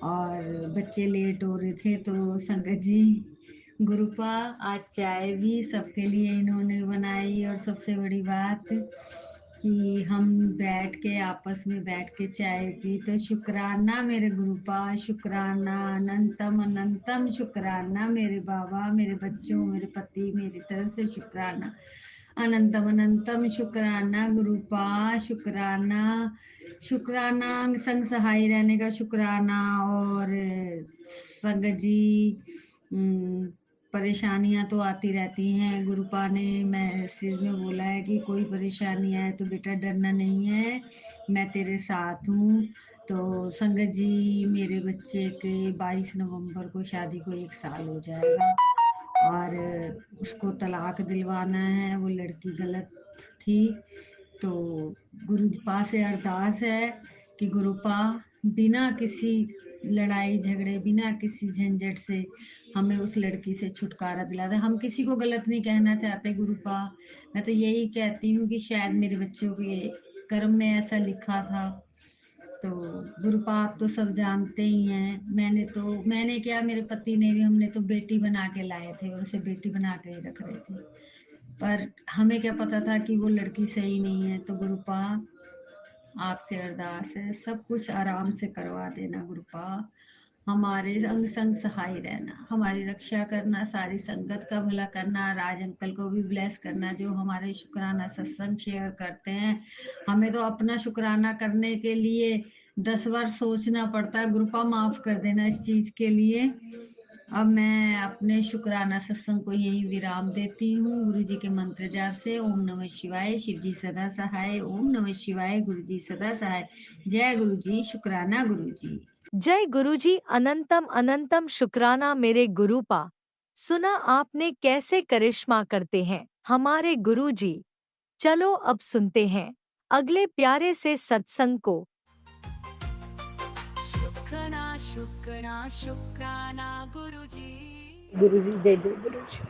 Speaker 5: और बच्चे लेट हो रहे थे तो संगत जी गुरुपा आज चाय भी सबके लिए इन्होंने बनाई, और सबसे बड़ी बात कि हम बैठ के आपस में बैठ के चाय पी, तो शुक्राना मेरे गुरुपा, शुक्राना, अनंतम अनंतम शुक्राना मेरे बाबा, मेरे बच्चों, मेरे पति, मेरी तरफ से शुक्राना, अनंतम अनंतम शुक्राना गुरुपा, शुक्राना, शुक्राना संग सहाय रहने का शुक्राना। और संगत जी परेशानियां तो आती रहती हैं, गुरुपा ने मैसेज में बोला है कि कोई परेशानी आए तो बेटा डरना नहीं है, मैं तेरे साथ हूँ। तो संगत जी मेरे बच्चे के 22 नवंबर को शादी को 1 साल हो जाएगा और उसको तलाक दिलवाना है, वो लड़की गलत थी। तो गुरुपा से अरदास है कि गुरुपा बिना किसी लड़ाई झगड़े, बिना किसी झंझट से हमें उस लड़की से छुटकारा दिला दे। हम किसी को गलत नहीं कहना चाहते गुरुपा, मैं तो यही कहती हूँ कि शायद मेरे बच्चों के कर्म में ऐसा लिखा था। तो गुरुपा आप तो सब जानते ही हैं, मैंने क्या, मेरे पति ने भी, हमने तो बेटी बना के लाए थे और उसे बेटी बना के ही रख रहे थे, पर हमें क्या पता था कि वो लड़की सही नहीं है। तो गुरुपा आपसे अरदास है सब कुछ आराम से करवा देना गुरुपा, हमारे संग संग सहाय रहना, हमारी रक्षा करना, सारी संगत का भला करना, राज अंकल को भी ब्लेस करना जो हमारे शुक्राना सत्संग शेयर करते हैं। हमें तो अपना शुक्राना करने के लिए 10 बार सोचना पड़ता है गुरुपा, माफ कर देना इस चीज के लिए। अब मैं अपने शुक्राना सत्संग को यही विराम देती हूँ गुरु जी के मंत्र जाप से। ओम नमः शिवाय, शिव जी सदा सहाय, ओम नमः शिवाय, गुरु जी सदा सहाय। जय गुरु जी, शुक्राना गुरु जी।
Speaker 1: जय गुरुजी, अनंतम अनंतम शुक्राना मेरे गुरुपा। सुना आपने कैसे करिश्मा करते हैं हमारे गुरुजी। चलो अब सुनते हैं अगले प्यारे से सत्संग को।
Speaker 3: शुक्राना शुक्राना शुक्राना गुरुजी।
Speaker 6: गुरुजी जय जय गुरुजी।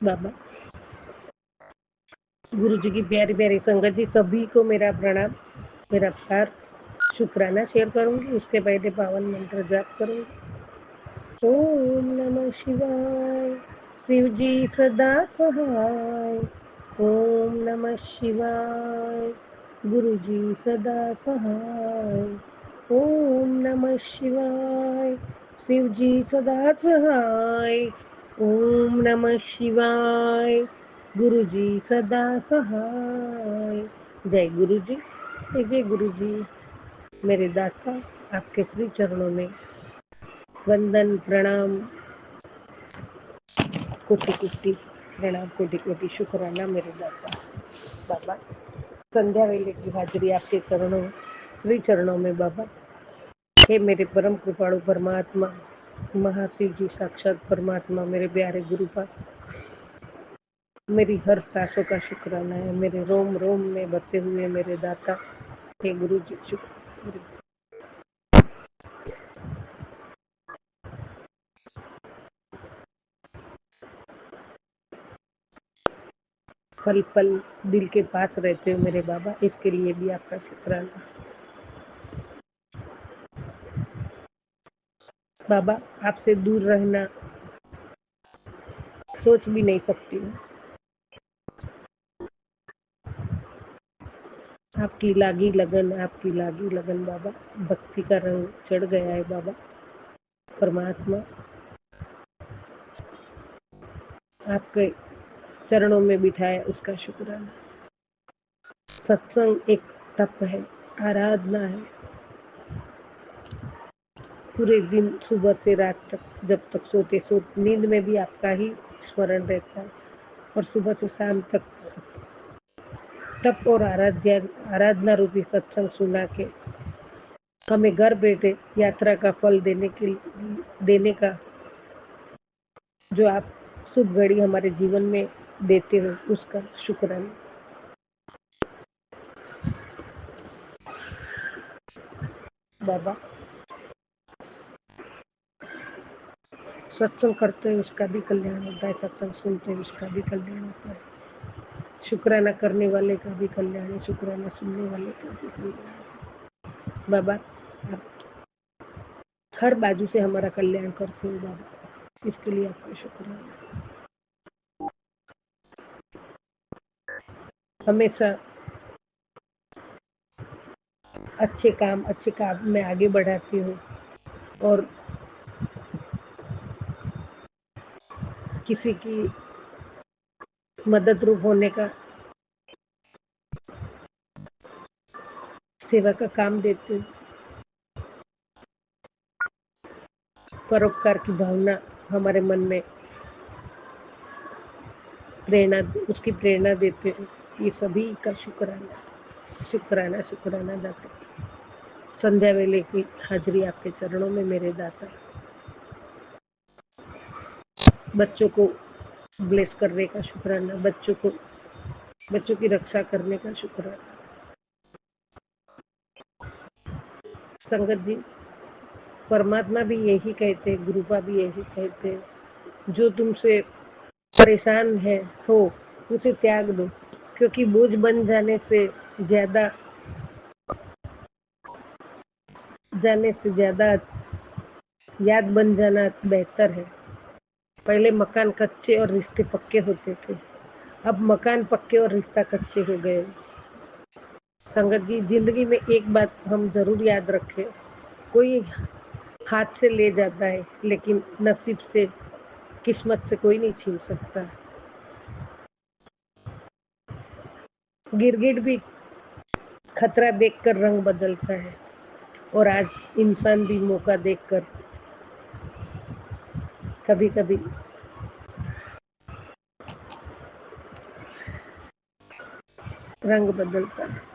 Speaker 6: बाबा गुरुजी की प्यारी प्यारी संगत जी, सभी को मेरा प्रणाम, मेरा प्यार। शुक्राना शेयर करूंगी, उसके पहले पावन मंत्र जाप करूंगी। ओम नमः शिवाय, शिव जी सदा सहाय। ओम नमः शिवाय, गुरु जी सदा सहाय। ओम नमः शिवाय, शिव जी सदा सहाय। ओम नमः शिवाय, गुरु जी सदा सहाय। जय गुरु जी, जय गुरु जी। मेरे दाता आपके श्री चरणों में वंदन प्रणाम, कोटि कोटि प्रणाम, कोटि कोटि शुक्राना मेरे दाता। बाबा संध्या वेले की हाजिरी आपके चरणों, श्री चरणों में बाबा। हे मेरे परम कृपाणु परमात्मा, महाशिव जी साक्षात परमात्मा मेरे प्यारे गुरुपाद, मेरी हर सांसों का शुक्राना है, मेरे रोम रोम में बसे हुए मेरे दाता हे गुरु जी शुक्र। पल पल दिल के पास रहते हो मेरे बाबा, इसके लिए भी आपका शुक्राना। बाबा आपसे दूर रहना सोच भी नहीं सकती हूँ। आपकी लागी लगन बाबा, भक्ति का रंग चढ़ गया है बाबा। परमात्मा आपके चरणों में बिठाया उसका शुक्राना। सत्संग एक तप है, आराधना है। पूरे दिन सुबह से रात तक जब तक सोते नींद में भी आपका ही स्मरण रहता है और सुबह से शाम तक तप और आराधना रूपी सत्संग सुना के हमें घर बैठे यात्रा का फल देने का जो आप शुभ घड़ी हमारे जीवन में देते हो उसका शुक्राना। बाबा सत्संग करते हैं उसका भी कल्याण होता है, सत्संग सुनते हैं उसका भी कल्याण होता है, शुक्राना करने वाले का भी कल्याण है, शुक्राना सुनने वाले का भी कल्याण है। बाबा आप हर बाजू से हमारा कल्याण करते हो बाबा, इसके लिए आपका शुक्राना। हमेशा अच्छे काम में आगे बढ़ाती हो और किसी की मदद रूप होने का सेवा का काम देते हो। परोपकार की भावना हमारे मन में प्रेरणा देते हो। ये सभी का शुक्राना दाता। संध्या वेले की हाजिरी आपके चरणों में मेरे दाता। बच्चों को ब्लेस करने का शुक्राना, बच्चों की रक्षा करने का शुक्राना। संगत जी परमात्मा भी यही कहते, गुरुपा भी यही कहते, जो तुमसे परेशान है हो उसे त्याग दो, क्योंकि बोझ बन जाने से ज्यादा याद बन जाना बेहतर है। पहले मकान कच्चे और रिश्ते पक्के होते थे, अब मकान पक्के और रिश्ता कच्चे हो गए। संगत जी जिंदगी में एक बात हम जरूर याद रखें, कोई हाथ से ले जाता है लेकिन नसीब से किस्मत से कोई नहीं छीन सकता। गिरगिट भी खतरा देखकर रंग बदलता है और आज इंसान भी मौका देखकर कभी कभी रंग बदलता है।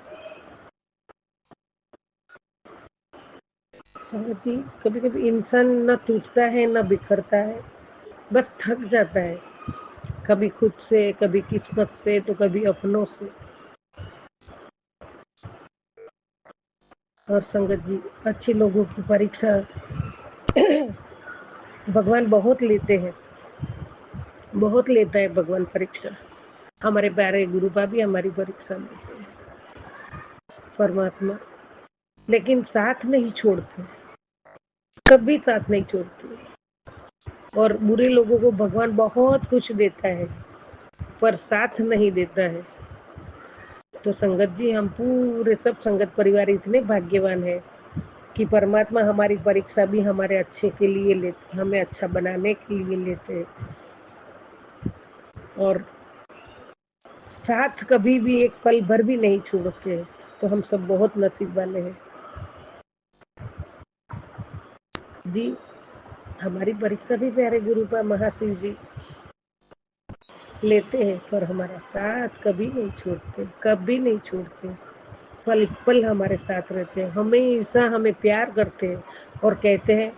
Speaker 6: कभी कभी इंसान न टूटता है न बिखरता है, बस थक जाता है, कभी खुद से, कभी किस्मत से, तो कभी अपनों से। और संगत जी अच्छे लोगों की परीक्षा भगवान बहुत लेता है भगवान परीक्षा। हमारे प्यारे गुरुपा भी हमारी परीक्षा लेते हैं परमात्मा, लेकिन साथ नहीं छोड़ते, कभी साथ नहीं छोड़ते। और बुरे लोगों को भगवान बहुत कुछ देता है पर साथ नहीं देता है। तो संगत जी हम पूरे सब संगत परिवार इतने भाग्यवान है कि परमात्मा हमारी परीक्षा भी हमारे अच्छे के लिए लेते, हमें अच्छा बनाने के लिए लेते हैं। और साथ कभी भी एक पल भर भी नहीं छोड़ते हैं, तो हम सब बहुत नसीब वाले हैं जी। हमारी परीक्षा भी प्यारे गुरुपा महाशिव जी लेते हैं, पर हमारा साथ कभी नहीं छोड़ते। पल पल हमारे साथ रहते हैं, हमेशा हमें प्यार करते हैं और कहते हैं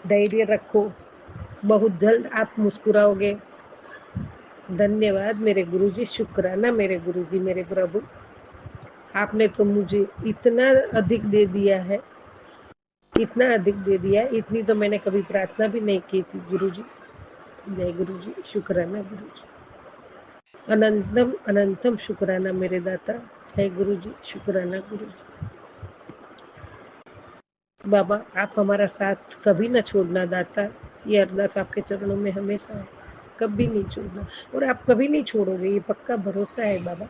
Speaker 6: धैर्य रखो, बहुत जल्द आप मुस्कुराओगे। धन्यवाद मेरे गुरुजी, शुक्राना मेरे गुरुजी, मेरे प्रभु। आपने तो मुझे इतना अधिक दे दिया है, इतना अधिक दे दिया है, इतनी तो मैंने कभी प्रार्थना भी नहीं की थी गुरुजी। जय गुरुजी, शुक्राना गुरुजी। अनंतम अनंतम शुक्राना मेरे दाता। जय गुरुजी, शुक्राना गुरुजी। बाबा आप हमारा साथ कभी न छोड़ना दाता, ये अरदास आपके चरणों में हमेशा है, कभी नहीं छोड़ना, और आप कभी नहीं छोड़ोगे, ये पक्का भरोसा है बाबा।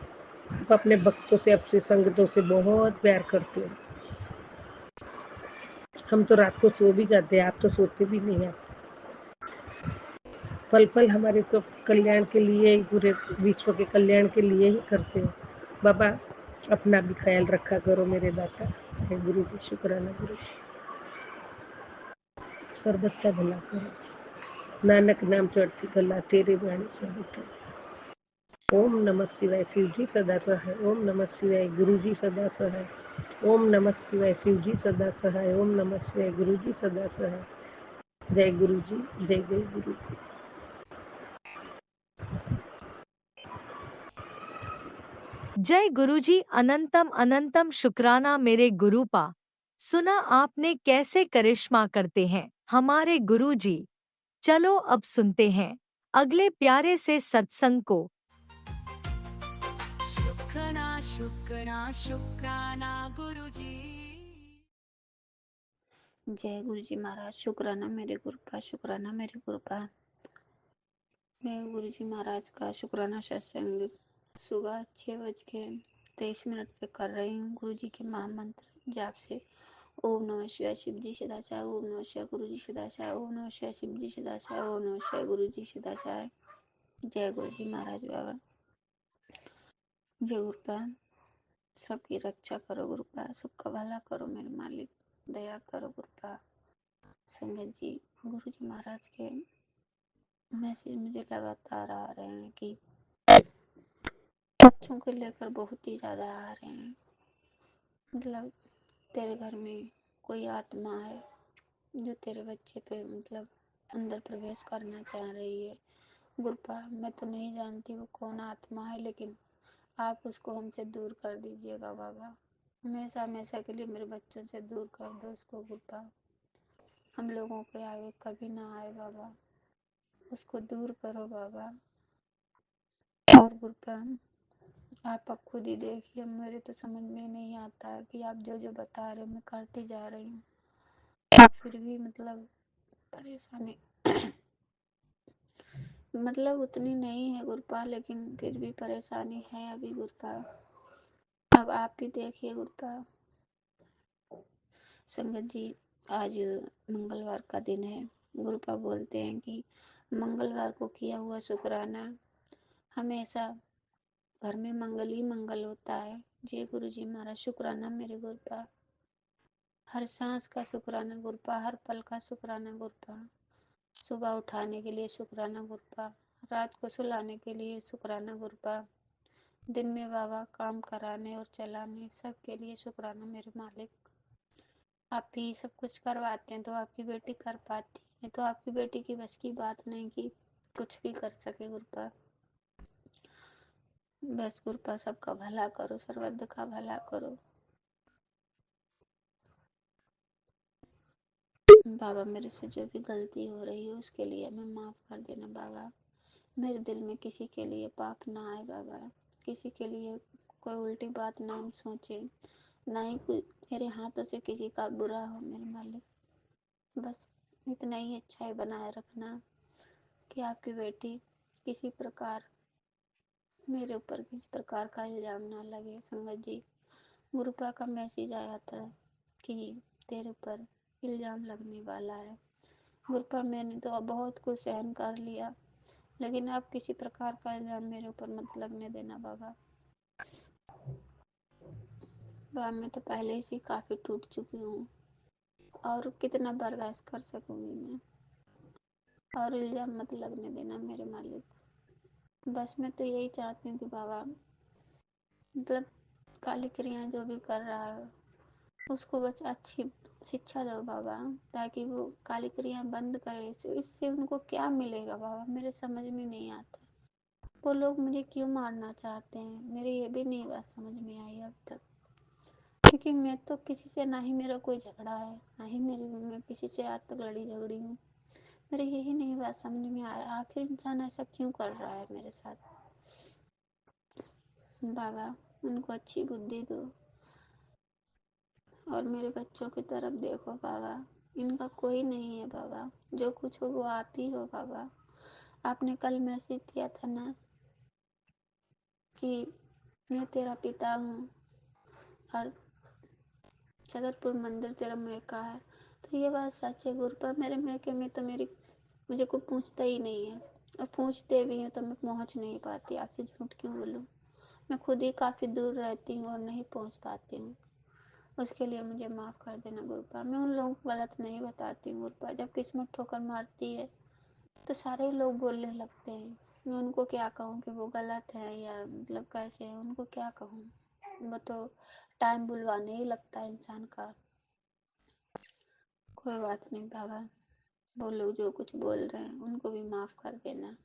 Speaker 6: आप अपने भक्तों से, आपसे संगतों से बहुत प्यार करते हो। हम तो रात को सो भी जाते हैं, आप तो सोते भी नहीं हैं। पल पल हमारे सब कल्याण के लिए ही, पूरे विश्व के कल्याण के लिए ही करते हो बाबा। अपना भी ख्याल रखा करो मेरे दाता। जय गुरु जी, शुक्राना गुरु जी। सर्बत का भला करो, नानक नाम चढ़ती कला तेरे वाणी सर्वत्र। ओम नमः शिवाय, शिव जी सदा सहाय। ओम नमः शिवाय, गुरु जी सदा सहाय। ओम नमः शिवाय, शिव जी सदा सहाय। ओम नमः शिवाय, गुरु जी सदा सहाय। जय गुरु जी, जय जय गुरु जी।
Speaker 1: जय गुरुजी, अनंतम अनंतम शुक्राना मेरे गुरुपा। सुना आपने कैसे करिश्मा करते हैं हमारे गुरुजी। चलो अब सुनते हैं अगले प्यारे से सत्संग को।
Speaker 3: शुक्राना शुक्राना शुक्राना गुरुजी।
Speaker 4: जय गुरु जी महाराज, शुक्राना मेरे गुरुपा, शुक्राना मेरे गुरुपा। मैं गुरु जी महाराज का शुक्राना सत्संग सुबह 6:23 पे कर रही हूँ। गुरु जी के महामंत्र जाप से ओम नमः शिवाय, शिव जी सदाचार। ओम नमः शिवाय, गुरु जी सदाचार। ओम नमः शिवाय, शिव जी सदाचार। ओम नमः शिवाय, गुरु जी सदाचार। जय गुरु जी महाराज बाबा। जय गुरुपा, सबकी रक्षा करो गुरुपा, सबका भला करो मेरे मालिक, दया करो गुरुपा। संगत जी, गुरु जी महाराज के मैसेज मुझे लगातार आ रहे हैं कि बच्चों को लेकर बहुत ही ज्यादा आ रहे हैं। मतलब तेरे घर में कोई आत्मा है जो तेरे बच्चे पे मतलब अंदर प्रवेश करना चाह रही है। गुरुपा मैं तो नहीं जानती वो कौन आत्मा है, लेकिन आप उसको हमसे दूर कर दीजिएगा बाबा। हमेशा हमेशा के लिए मेरे बच्चों से दूर कर दो उसको गुरुपा। हम लोगों के आगे कभी ना आए बाबा, उसको दूर करो बाबा। और गुरुपा आप खुद ही देखिए, मेरे तो समझ में नहीं आता है कि आप जो जो बता रहे हो मैं करती जा रही हूँ, फिर भी मतलब परेशानी मतलब उतनी नहीं है गुरुपा, लेकिन फिर भी परेशानी है अभी गुरुपा। अब आप ही देखिए गुरुपा। संगत जी, आज मंगलवार का दिन है। गुरुपा बोलते हैं कि मंगलवार को किया हुआ शुक्राना हमेशा घर में मंगल ही मंगल होता है। जय गुरु जी महाराज, शुक्राना मेरे गुरुपा। हर सांस का शुक्राना गुरुपा, हर पल का शुक्राना गुरुपा। सुबह उठाने के लिए शुक्राना गुरुपा, रात को सुलाने के लिए शुक्राना गुरुपा, दिन में बाबा काम कराने और चलाने सब के लिए शुक्राना मेरे मालिक। आप ही सब कुछ करवाते हैं तो आपकी बेटी कर पाती है, तो आपकी बेटी की बस की बात नहीं कि कुछ भी कर सके गुरुपा। बस गुरुपा सबका भला करो, सर्वद का भला करो बाबा। मेरे से जो भी गलती हो रही है उसके लिए हमें माफ कर देना बाबा। मेरे दिल में किसी के लिए पाप ना आए बाबा, किसी के लिए कोई उल्टी बात ना हम सोचे, ना ही कोई मेरे हाथों से किसी का बुरा हो मेरे मालिक। बस इतना ही अच्छाई बनाए रखना कि आपकी बेटी किसी प्रकार मेरे ऊपर किसी प्रकार का इल्जाम ना लगे। संगत जी, गुरुपा का मैसेज आया था कि तेरे ऊपर इल्जाम लगने वाला है। गुरुपा मैंने तो बहुत कुछ सहन कर लिया, लेकिन आप किसी प्रकार का इल्जाम मेरे ऊपर मत लगने देना बाबा। बाबा मैं तो पहले ही काफी टूट चुकी हूँ, और कितना बर्दाश्त कर सकूंगी मैं। और इल्जाम मत लगने देना मेरे मालिक। बस मैं तो यही चाहती हूँ कि बाबा मतलब काली क्रियाएं जो भी कर रहा है
Speaker 7: उसको बस अच्छी शिक्षा दो बाबा, ताकि वो काली क्रिया बंद करे। इससे उनको क्या मिलेगा बाबा, मेरे समझ में नहीं आता। वो लोग मुझे क्यों मारना चाहते हैं, मेरी ये भी नहीं बात समझ में आई अब तक। क्योंकि मैं तो किसी से, ना ही मेरा कोई झगड़ा है, ना ही मैं किसी से आज तक लड़ी झगड़ी हूँ। मेरे यही नहीं बात समझ में आ रहा, आखिर इंसान ऐसा क्यों कर रहा है मेरे साथ। बाबा उनको अच्छी बुद्धि दो और मेरे बच्चों की तरफ देखो बाबा। इनका कोई नहीं है बाबा, जो कुछ हो वो आप ही हो बाबा। आपने कल मैसेज दिया था ना कि मैं तेरा पिता हूँ और छतरपुर मंदिर तेरा मैका है, तो ये बात सच है गुरुपा। मेरे मैके में तो मुझे कोई पूछता ही नहीं है, और पूछते भी हैं तो मैं पहुँच नहीं पाती। आपसे झूठ क्यों बोलूँ, मैं खुद ही काफ़ी दूर रहती हूँ और नहीं पहुँच पाती हूँ। उसके लिए मुझे माफ़ कर देना गुरुपा। मैं उन लोगों को गलत नहीं बताती हूँ गुरुपा। जब किस्मत ठोकर मारती है तो सारे लोग बोलने लगते हैं। मैं उनको क्या कहूँ कि वो गलत है या मतलब कैसे है, उनको क्या कहूँ। वो तो टाइम बुलवाने ही लगता है इंसान का। कोई बात नहीं बाबा, वो लोग जो कुछ बोल रहे हैं उनको भी माफ़ कर देना,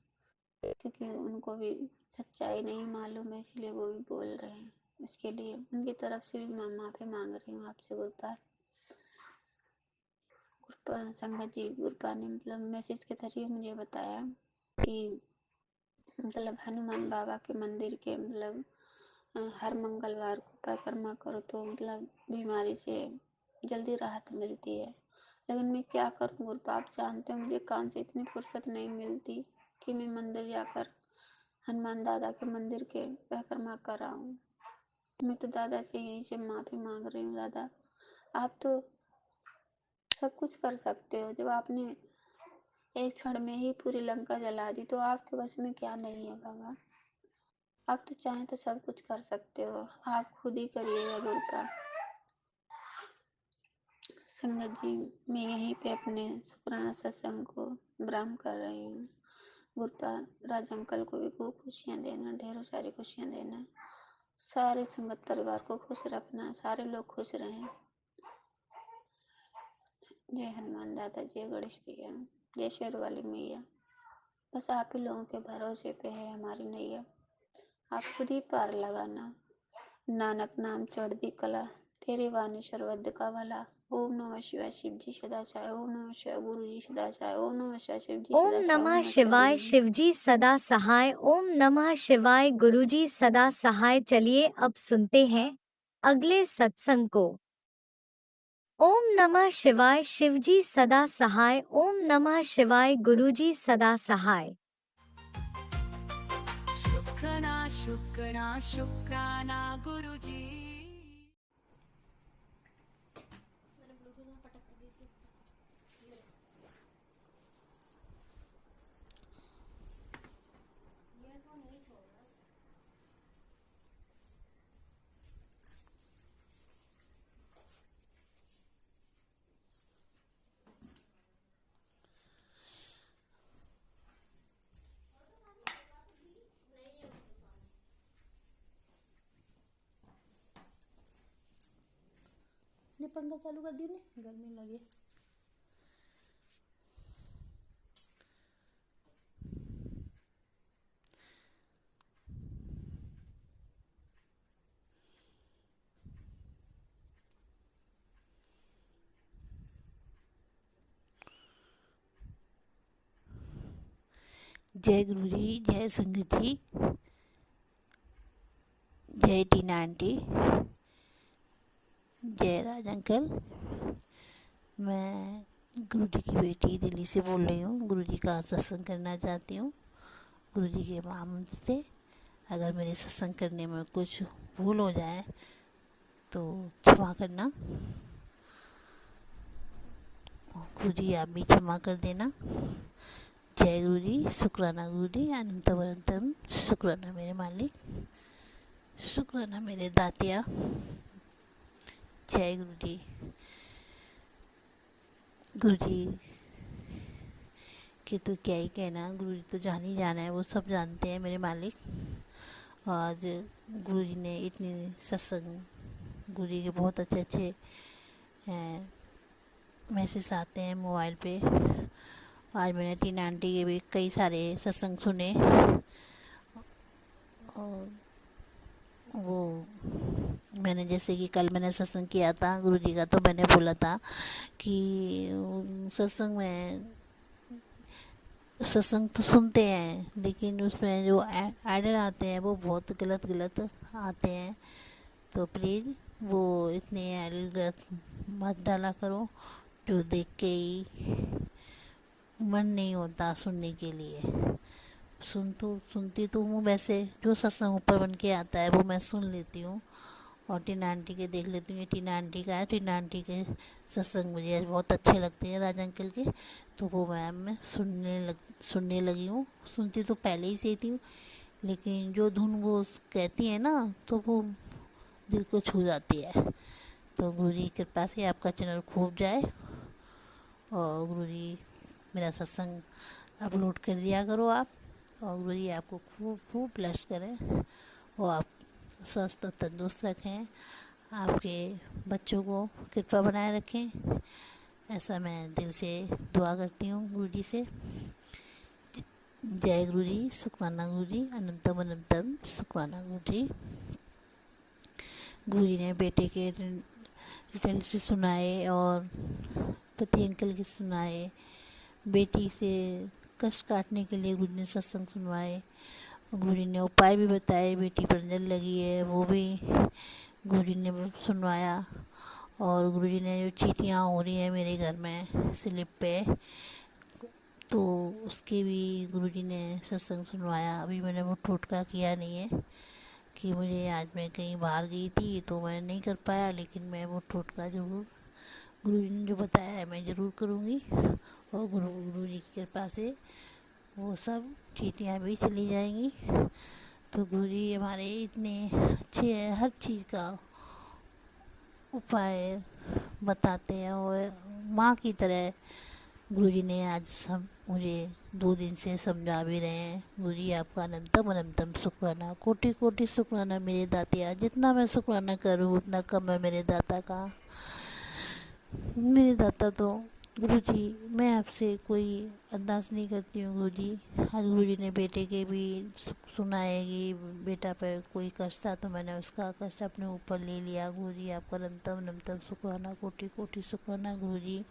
Speaker 7: क्योंकि उनको भी सच्चाई नहीं मालूम है, इसलिए वो भी बोल रहे हैं। इसके लिए उनकी तरफ से भी मैं माफ़ी मांग रही हूँ आपसे गुरुपा। संगत जी गुरुपा ने मतलब मैसेज के जरिए मुझे बताया कि मतलब हनुमान बाबा के मंदिर के मतलब हर मंगलवार को परिक्रमा करो तो मतलब बीमारी से जल्दी राहत मिलती है। लेकिन मैं क्या करूँ गुरुपा, आप जानते हो मुझे काम से इतनी फुर्सत नहीं मिलती कि मैं मंदिर जाकर हनुमान दादा के मंदिर के परिक्रमा कर आऊँ। मैं तो दादा से यहीं से माफ़ी मांग रही हूँ। दादा आप तो सब कुछ कर सकते हो, जब आपने एक क्षण में ही पूरी लंका जला दी तो आपके बस में क्या नहीं है बाबा। आप तो चाहें तो सब कुछ कर सकते हो, आप खुद ही करिएगा गुरुपा। संगत जी मैं यहीं पे अपने शुक्राना सत्संग को विराम कर रही हूँ गुरुपा। राज अंकल को भी खूब खुशियाँ देना, ढेरों सारी खुशियाँ देना, सारे संगत परिवार को खुश रखना, सारे लोग खुश रहें। जय हनुमान दादा, जय गणेश भैया, जय शेर वाली मैया। बस आप ही लोगों के भरोसे पे है हमारी नैया, आप खुद ही पार लगाना। नानक नाम चढ़ती कला, तेरे वाणी सर्वद का भला। ओम नमः शिवाय शिव जी सदा चाहे, ओम नमः शिवाय गुरु जी सदा चाहे, ओम नमः शिवाय शिव जी
Speaker 1: ओम
Speaker 7: सदा चाहे,
Speaker 1: नमः
Speaker 7: ओम नमः शिवाय
Speaker 1: शिवाय
Speaker 7: गुरु जी।
Speaker 1: शिवजी सदा सहाय, ओम नमः शिवाय गुरुजी सदा सहाय। चलिए अब सुनते हैं अगले सत्संग को। ओम नमः शिवाय शिवजी सदा सहाय, ओम नमः शिवाय गुरुजी सदा सहाय।
Speaker 3: शुक्राना शुक्राना शुक्राना गुरुजी।
Speaker 2: ने पंखा चालू कर दियो ने गर्मी लगे। जय गुरु जी, जय संगत जी, जय टीना आंटी, जय राज अंकल। मैं गुरु जी की बेटी दिल्ली से बोल रही हूँ। गुरु जी का सत्संग करना चाहती हूँ। गुरु जी के माध्यम से अगर मेरे सत्संग करने में कुछ भूल हो जाए तो क्षमा करना। गुरु जी आप भी क्षमा कर देना। जय गुरु जी, शुक्राना गुरु जी, अनंतम अनंतम शुक्राना मेरे मालिक, शुक्राना मेरे दातिया। जय गुरु जी। गुरु जी कि तो क्या ही कहना, गुरु जी तो जान ही जाना है, वो सब जानते हैं मेरे मालिक। आज गुरु जी ने इतने सत्संग, गुरु जी के बहुत अच्छे अच्छे
Speaker 8: मैसेज आते हैं मोबाइल पे। आज मैंने टीना आंटी के भी कई सारे सत्संग सुने और वो मैंने जैसे कि कल मैंने सत्संग किया था गुरुजी का, तो मैंने बोला था कि सत्संग में सत्संग तो सुनते हैं लेकिन उसमें जो ऐडर आते हैं वो बहुत गलत गलत आते हैं, तो प्लीज़ वो इतने ऐडर गलत मत डाला करो जो देख के ही मन नहीं होता सुनने के लिए। सुनती तो हूँ वैसे, जो सत्संग ऊपर बन के आता है वो मैं सुन लेती हूँ और टीना आंटी के देख लेती हूँ। ये टीना आंटी का है, टीना आंटी के सत्संग मुझे बहुत अच्छे लगते हैं राज अंकल के, तो वो मैं सुनने लगी हूँ। सुनती तो पहले ही से थी लेकिन जो धुन वो कहती है ना तो वो दिल को छू जाती है। तो गुरुजी की कृपा से आपका चैनल खूब जाए और गुरुजी मेरा सत्संग अपलोड कर दिया करो आप, और गुरुजी आपको खूब खूब ब्लेस करें और आप स्वस्थ और तंदुरुस्त रखें, आपके बच्चों को कृपा बनाए रखें। ऐसा मैं दिल से दुआ करती हूँ गुरुजी से। जय गुरुजी, शुक्राना गुरुजी, अनंतम अनंतम शुक्राना गुरुजी। गुरुजी ने बेटे के रिटर्न से सुनाए और पति अंकल के सुनाए, बेटी से कष्ट काटने के लिए गुरुजी ने सत्संग सुनवाए, गुरुजी ने उपाय भी बताए, बेटी पर नजर लगी है वो भी गुरुजी ने सुनवाया, और गुरुजी ने जो चींटियाँ हो रही हैं मेरे घर में स्लिप पे तो उसके भी गुरुजी ने सत्संग सुनवाया। अभी मैंने वो टोटका किया नहीं है कि मुझे आज मैं कहीं बाहर गई थी तो मैं नहीं कर पाया, लेकिन मैं वो टोटका ज़रूर गुरुजी ने जो बताया है मैं ज़रूर करूँगी और गुरुजी की कृपा से वो सब चींटियाँ भी चली जाएंगी। तो गुरुजी हमारे इतने अच्छे हैं, हर चीज़ का उपाय बताते हैं और माँ की तरह गुरुजी ने आज मुझे 2 दिन से समझा भी रहे हैं। गुरुजी आपका अनंतम अनंतम शुक्राना, कोटि कोटि शुक्राना मेरे दातिया, जितना मैं शुक्राना करूँ उतना कम है मेरे दाता का। मेरे दाता तो गुरुजी मैं आपसे कोई अरदास नहीं करती हूँ गुरुजी। आज गुरुजी ने बेटे के भी सुनाए कि बेटा पर कोई कष्ट था तो मैंने उसका कष्ट अपने ऊपर ले लिया। गुरुजी आपका अनंतम अनंतम शुक्राना, कोटि कोटि शुक्राना गुरुजी।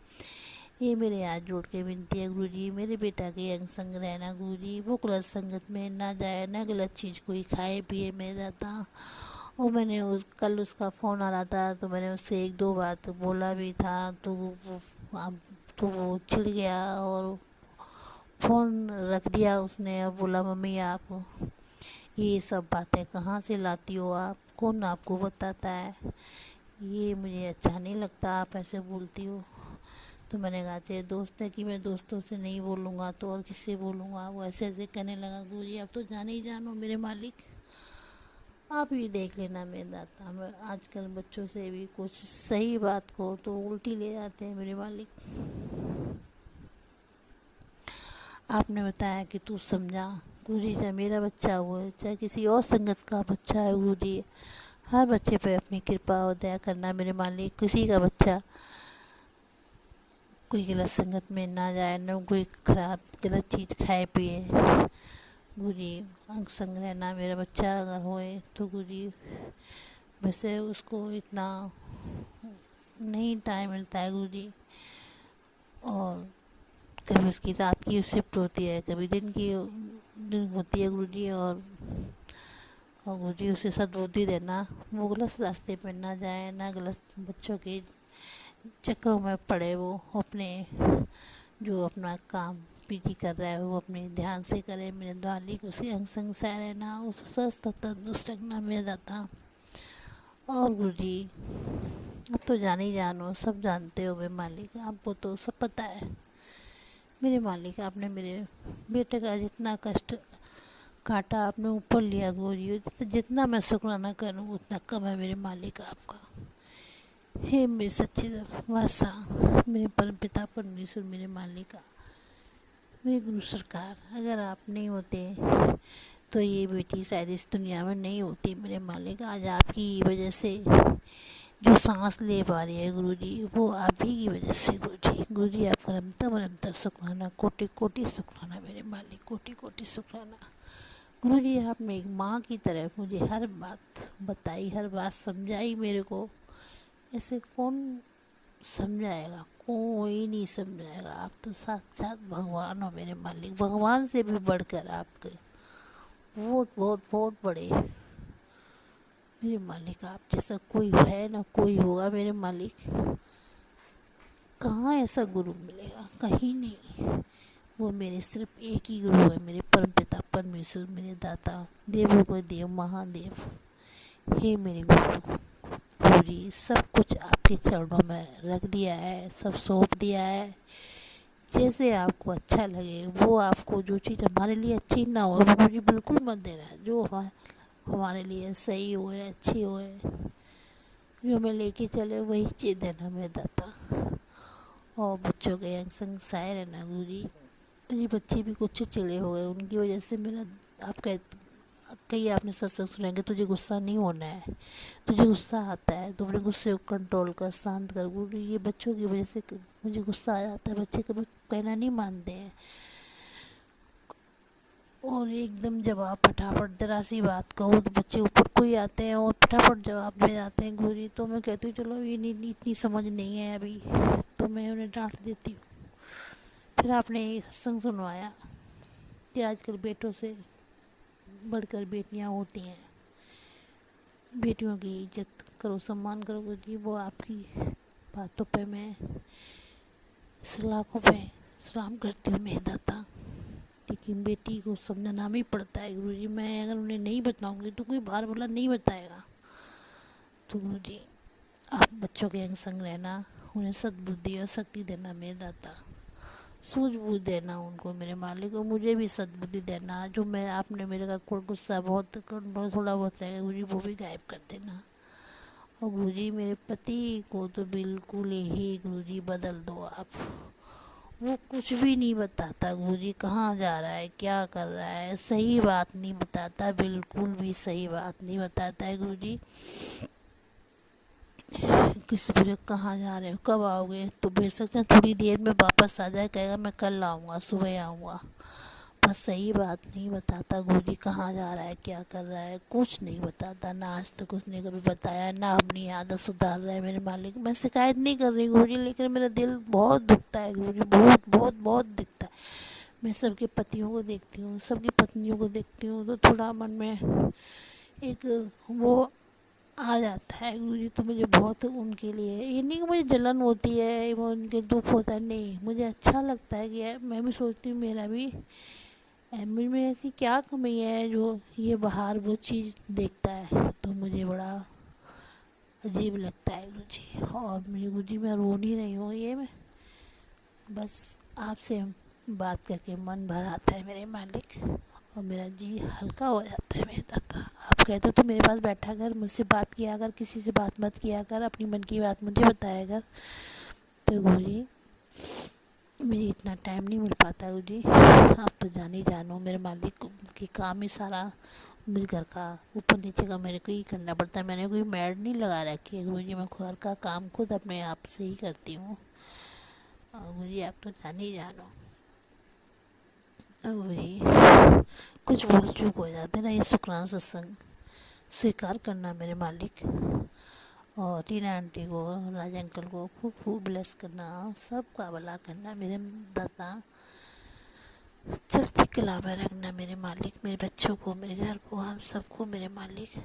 Speaker 8: ये मेरे हाथ जोड़ के विनती है गुरुजी, मेरे बेटा के अंग संग रहना गुरुजी, वो गलत संगत में ना जाए, ना गलत चीज़ कोई खाए पिए मेरे दाता। और मैंने कल उसका फ़ोन आ रहा था तो मैंने उससे 1-2 बात बोला भी था तो वो चिढ़ गया और फ़ोन रख दिया उसने और बोला मम्मी आप ये सब बातें कहाँ से लाती हो, आप कौन आपको बताता है, ये मुझे अच्छा नहीं लगता आप ऐसे बोलती हो। तो मैंने कहा तेरे दोस्त है कि मैं दोस्तों से नहीं बोलूँगा तो और किससे बोलूँगा। वो ऐसे ऐसे कहने लगा गुरुजी आप तो जाने ही जानो मेरे मालिक, आप भी देख लेना मेरे दाता। मैं आजकल बच्चों से भी कुछ सही बात को तो उल्टी ले जाते हैं मेरे मालिक। आपने बताया कि तू समझा गुरुजी, चाहे मेरा बच्चा हो चाहे किसी और संगत का बच्चा है गुरुजी, हर बच्चे पे अपनी कृपा और दया करना मेरे मालिक। किसी का बच्चा कोई गलत संगत में ना जाए, न कोई खराब गलत चीज़ खाए पिए गुरुजी। अंग संग रहना मेरा बच्चा अगर होए तो गुरुजी, वैसे उसको इतना नहीं टाइम मिलता है गुरुजी, और कभी उसकी रात की शिफ्ट होती है कभी दिन होती है गुरुजी। और गुरुजी उसे सद्बुद्धि देना, वो गलत रास्ते पर ना जाए, ना गलत बच्चों के चक्रों में पड़े, वो अपने जो अपना काम पीटी कर रहा है वो अपने ध्यान से करे मेरे मालिक। उसके अंग संग सह रहना, उस स्वस्थ तंदुरुस्त रखना मेरे दाता। और गुरुजी अब तो जान ही जानो, सब जानते हो मेरे मालिक, आपको तो सब पता है मेरे मालिक। आपने मेरे बेटे का जितना कष्ट काटा आपने ऊपर लिया गुरुजी, जितना मैं शुक्राना करूँ उतना कम है मेरे मालिक आपका। हे मेरे सच्चे बादशाह, मेरे परम पिता परमेश्वर, मेरे मालिका, मेरे गुरु सरकार, अगर आप नहीं होते तो ये बेटी शायद इस दुनिया में नहीं होती मेरे मालिक। आज आपकी वजह से जो सांस ले पा रही है गुरुजी वो आप ही की वजह से गुरुजी। गुरुजी आपका अनंतम शुक्राना, कोटि कोटि शुक्राना मेरे मालिक, कोटि कोटि शुक्राना। गुरुजी आपने एक माँ की तरह मुझे हर बात बताई, हर बात समझाई मेरे को। ऐसे कौन समझाएगा, कोई नहीं समझाएगा। आप तो साक्षात भगवान हो मेरे मालिक, भगवान से भी बढ़कर आपके बहुत बहुत बहुत बड़े मेरे मालिक। आप जैसा कोई है ना कोई होगा मेरे मालिक। कहाँ ऐसा गुरु मिलेगा, कहीं नहीं। वो मेरे सिर्फ एक ही गुरु है, मेरे परमपिता परमेश्वर, मेरे दाता देवों को देव महादेव। हे मेरे गुरु जी, सब कुछ आपके चरणों में रख दिया है, सब सौंप दिया है। जैसे आपको अच्छा लगे वो, आपको जो चीज़ हमारे लिए अच्छी ना हो वो मुझे बिल्कुल मत देना। जो हमारे लिए सही होए, अच्छी होए, जो हमें लेके चले वही चीज़ देना मेरे दाता। और बच्चों के अंग संग साए रहना गुरुजी। जी बच्चे भी कुछ चिड़े हो गए, उनकी वजह से मेरा आप कहीं आपने सत्संग सुनेंगे तुझे गुस्सा नहीं होना है, तुझे गुस्सा आता है तो अपने गुस्से को कंट्रोल कर, शांत कर। गुरु ये बच्चों की वजह से मुझे गुस्सा आ जाता है, बच्चे कभी कहना नहीं मानते हैं। और एकदम जब आप फटाफट जरा सी बात कहो तो बच्चे ऊपर को ही आते हैं और फटाफट जवाब दे जाते हैं गुरुजी। तो मैं कहती हूँ चलो ये नहीं, इतनी समझ नहीं है अभी, तो मैं उन्हें डांट देती हूँ। फिर आपने एक सत्संग सुनवाया कि आजकल बेटों से बढ़कर बेटियां होती हैं, बेटियों की इज्जत करो, सम्मान करो गुरुजी। वो आपकी बातों पे मैं सलाखों पे सलाम करती हूँ मेरे दाता। लेकिन बेटी को समझाना भी पड़ता है गुरुजी। मैं अगर उन्हें नहीं बताऊंगी तो कोई बाहर वाला नहीं बताएगा। तो गुरुजी आप बच्चों के अंग संग रहना, उन्हें सद्बुद्धि और शक्ति देना मेरे दाता, सूझबूझ देना उनको मेरे मालिक, और मुझे भी सद्बुद्धि देना। जो मैं आपने मेरे का गुस्सा बहुत थोड़ा बहुत रहेगा गुरुजी वो भी गायब कर देना। और गुरुजी मेरे पति को तो बिल्कुल ही गुरुजी बदल दो आप। वो कुछ भी नहीं बताता गुरुजी, कहाँ जा रहा है, क्या कर रहा है, सही बात नहीं बताता, बिल्कुल भी सही बात नहीं बताता है गुरुजी। किसी पर कहाँ जा रहे हो, कब आओगे, तो बेशक थोड़ी देर में वापस आ जाए, कहेगा मैं कल आऊँगा, सुबह आऊँगा। बस सही बात नहीं बताता गुरुजी, कहाँ जा रहा है, क्या कर रहा है, कुछ नहीं बताता। ना आज तक उसने कभी बताया, ना अपनी आदत सुधार रहा है मेरे मालिक। मैं शिकायत नहीं कर रही गुरुजी, लेकिन मेरा दिल बहुत दुखता है गुरुजी, बहुत बहुत बहुत दिखता है। मैं सबके पतियों को देखती हूँ, सबकी पत्नियों को देखती हूँ तो थोड़ा मन में एक वो आ जाता है गुरुजी। तो मुझे बहुत उनके लिए, ये नहीं कि मुझे जलन होती है, वो उनके दुख होता है, नहीं, मुझे अच्छा लगता है कि मैं भी सोचती हूँ मेरा भी मुझ में ऐसी क्या कमी है जो ये बाहर वो चीज़ देखता है। तो मुझे बड़ा अजीब लगता है गुरुजी। और मुझे गुरुजी मैं रो नहीं रही हूँ, ये मैं बस आपसे बात करके मन भर आता है मेरे मालिक, और मेरा जी हल्का हो जाता है मेरे दाता। आप कहते हो तो मेरे पास बैठा कर, मुझसे बात किया कर, किसी से बात मत किया कर, अपनी मन की बात मुझे बताया कर। तो गुरुजी मुझे इतना टाइम नहीं मिल पाता गुरुजी, आप तो जान ही जानो मेरे मालिक की काम ही सारा मेरे घर का ऊपर नीचे का मेरे को ही करना पड़ता है। मैंने कोई मैड नहीं लगा रखी है गुरुजी, मैं घर का काम खुद अपने आप से ही करती हूँ। गुरुजी आप तो जान ही जानो गुरुजी, कुछ भूल चूक हो जाते ना, ये शुक्राना सत्संग स्वीकार करना मेरे मालिक। और टीना आंटी को, राज अंकल को खूब खूब ब्लेस करना, सबका भला करना मेरे दाता। चढ़ती कला में रखना मेरे मालिक, मेरे बच्चों को, मेरे घर को, हम सबको मेरे मालिक।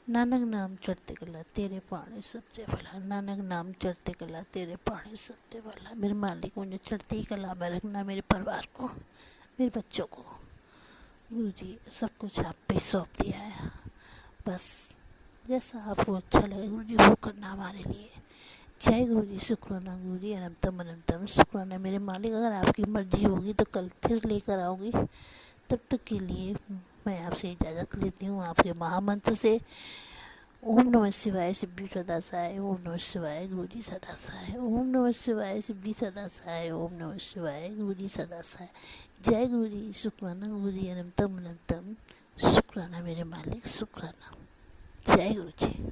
Speaker 8: नानक नाम चढ़ते कला तेरे पानी सबसे भला, नानक नाम चढ़ते कला तेरे पानी सबसे भला। मेरे मालिक मुझे चढ़ती कला में रखना, मेरे परिवार को, मेरे बच्चों को। गुरुजी सब कुछ आप पे सौंप दिया है, बस जैसा आपको अच्छा लगे गुरुजी वो करना हमारे लिए। जय गुरुजी, शुक्राना गुरुजी, अनंतम अनंतम शुक्राना मेरे मालिक। अगर आपकी मर्जी होगी तो कल फिर लेकर आओगी, तब तक के लिए मैं आपसे इजाज़त लेती हूँ आपके महामंत्र से। ओम नमः शिवाय, शिवजी सदा सहाय, ओम नमः शिवाय, गुरुजी सदा सहाय, ओम नमः शिवाय, शिवजी सदा सहाय, ओम नमः शिवाय, गुरुजी सदा सहाय। जय गुरुजी, शुक्राना गुरुजी, अनंतम अनंतम शुक्राना मेरे मालिक, शुक्राना। जय गुरुजी।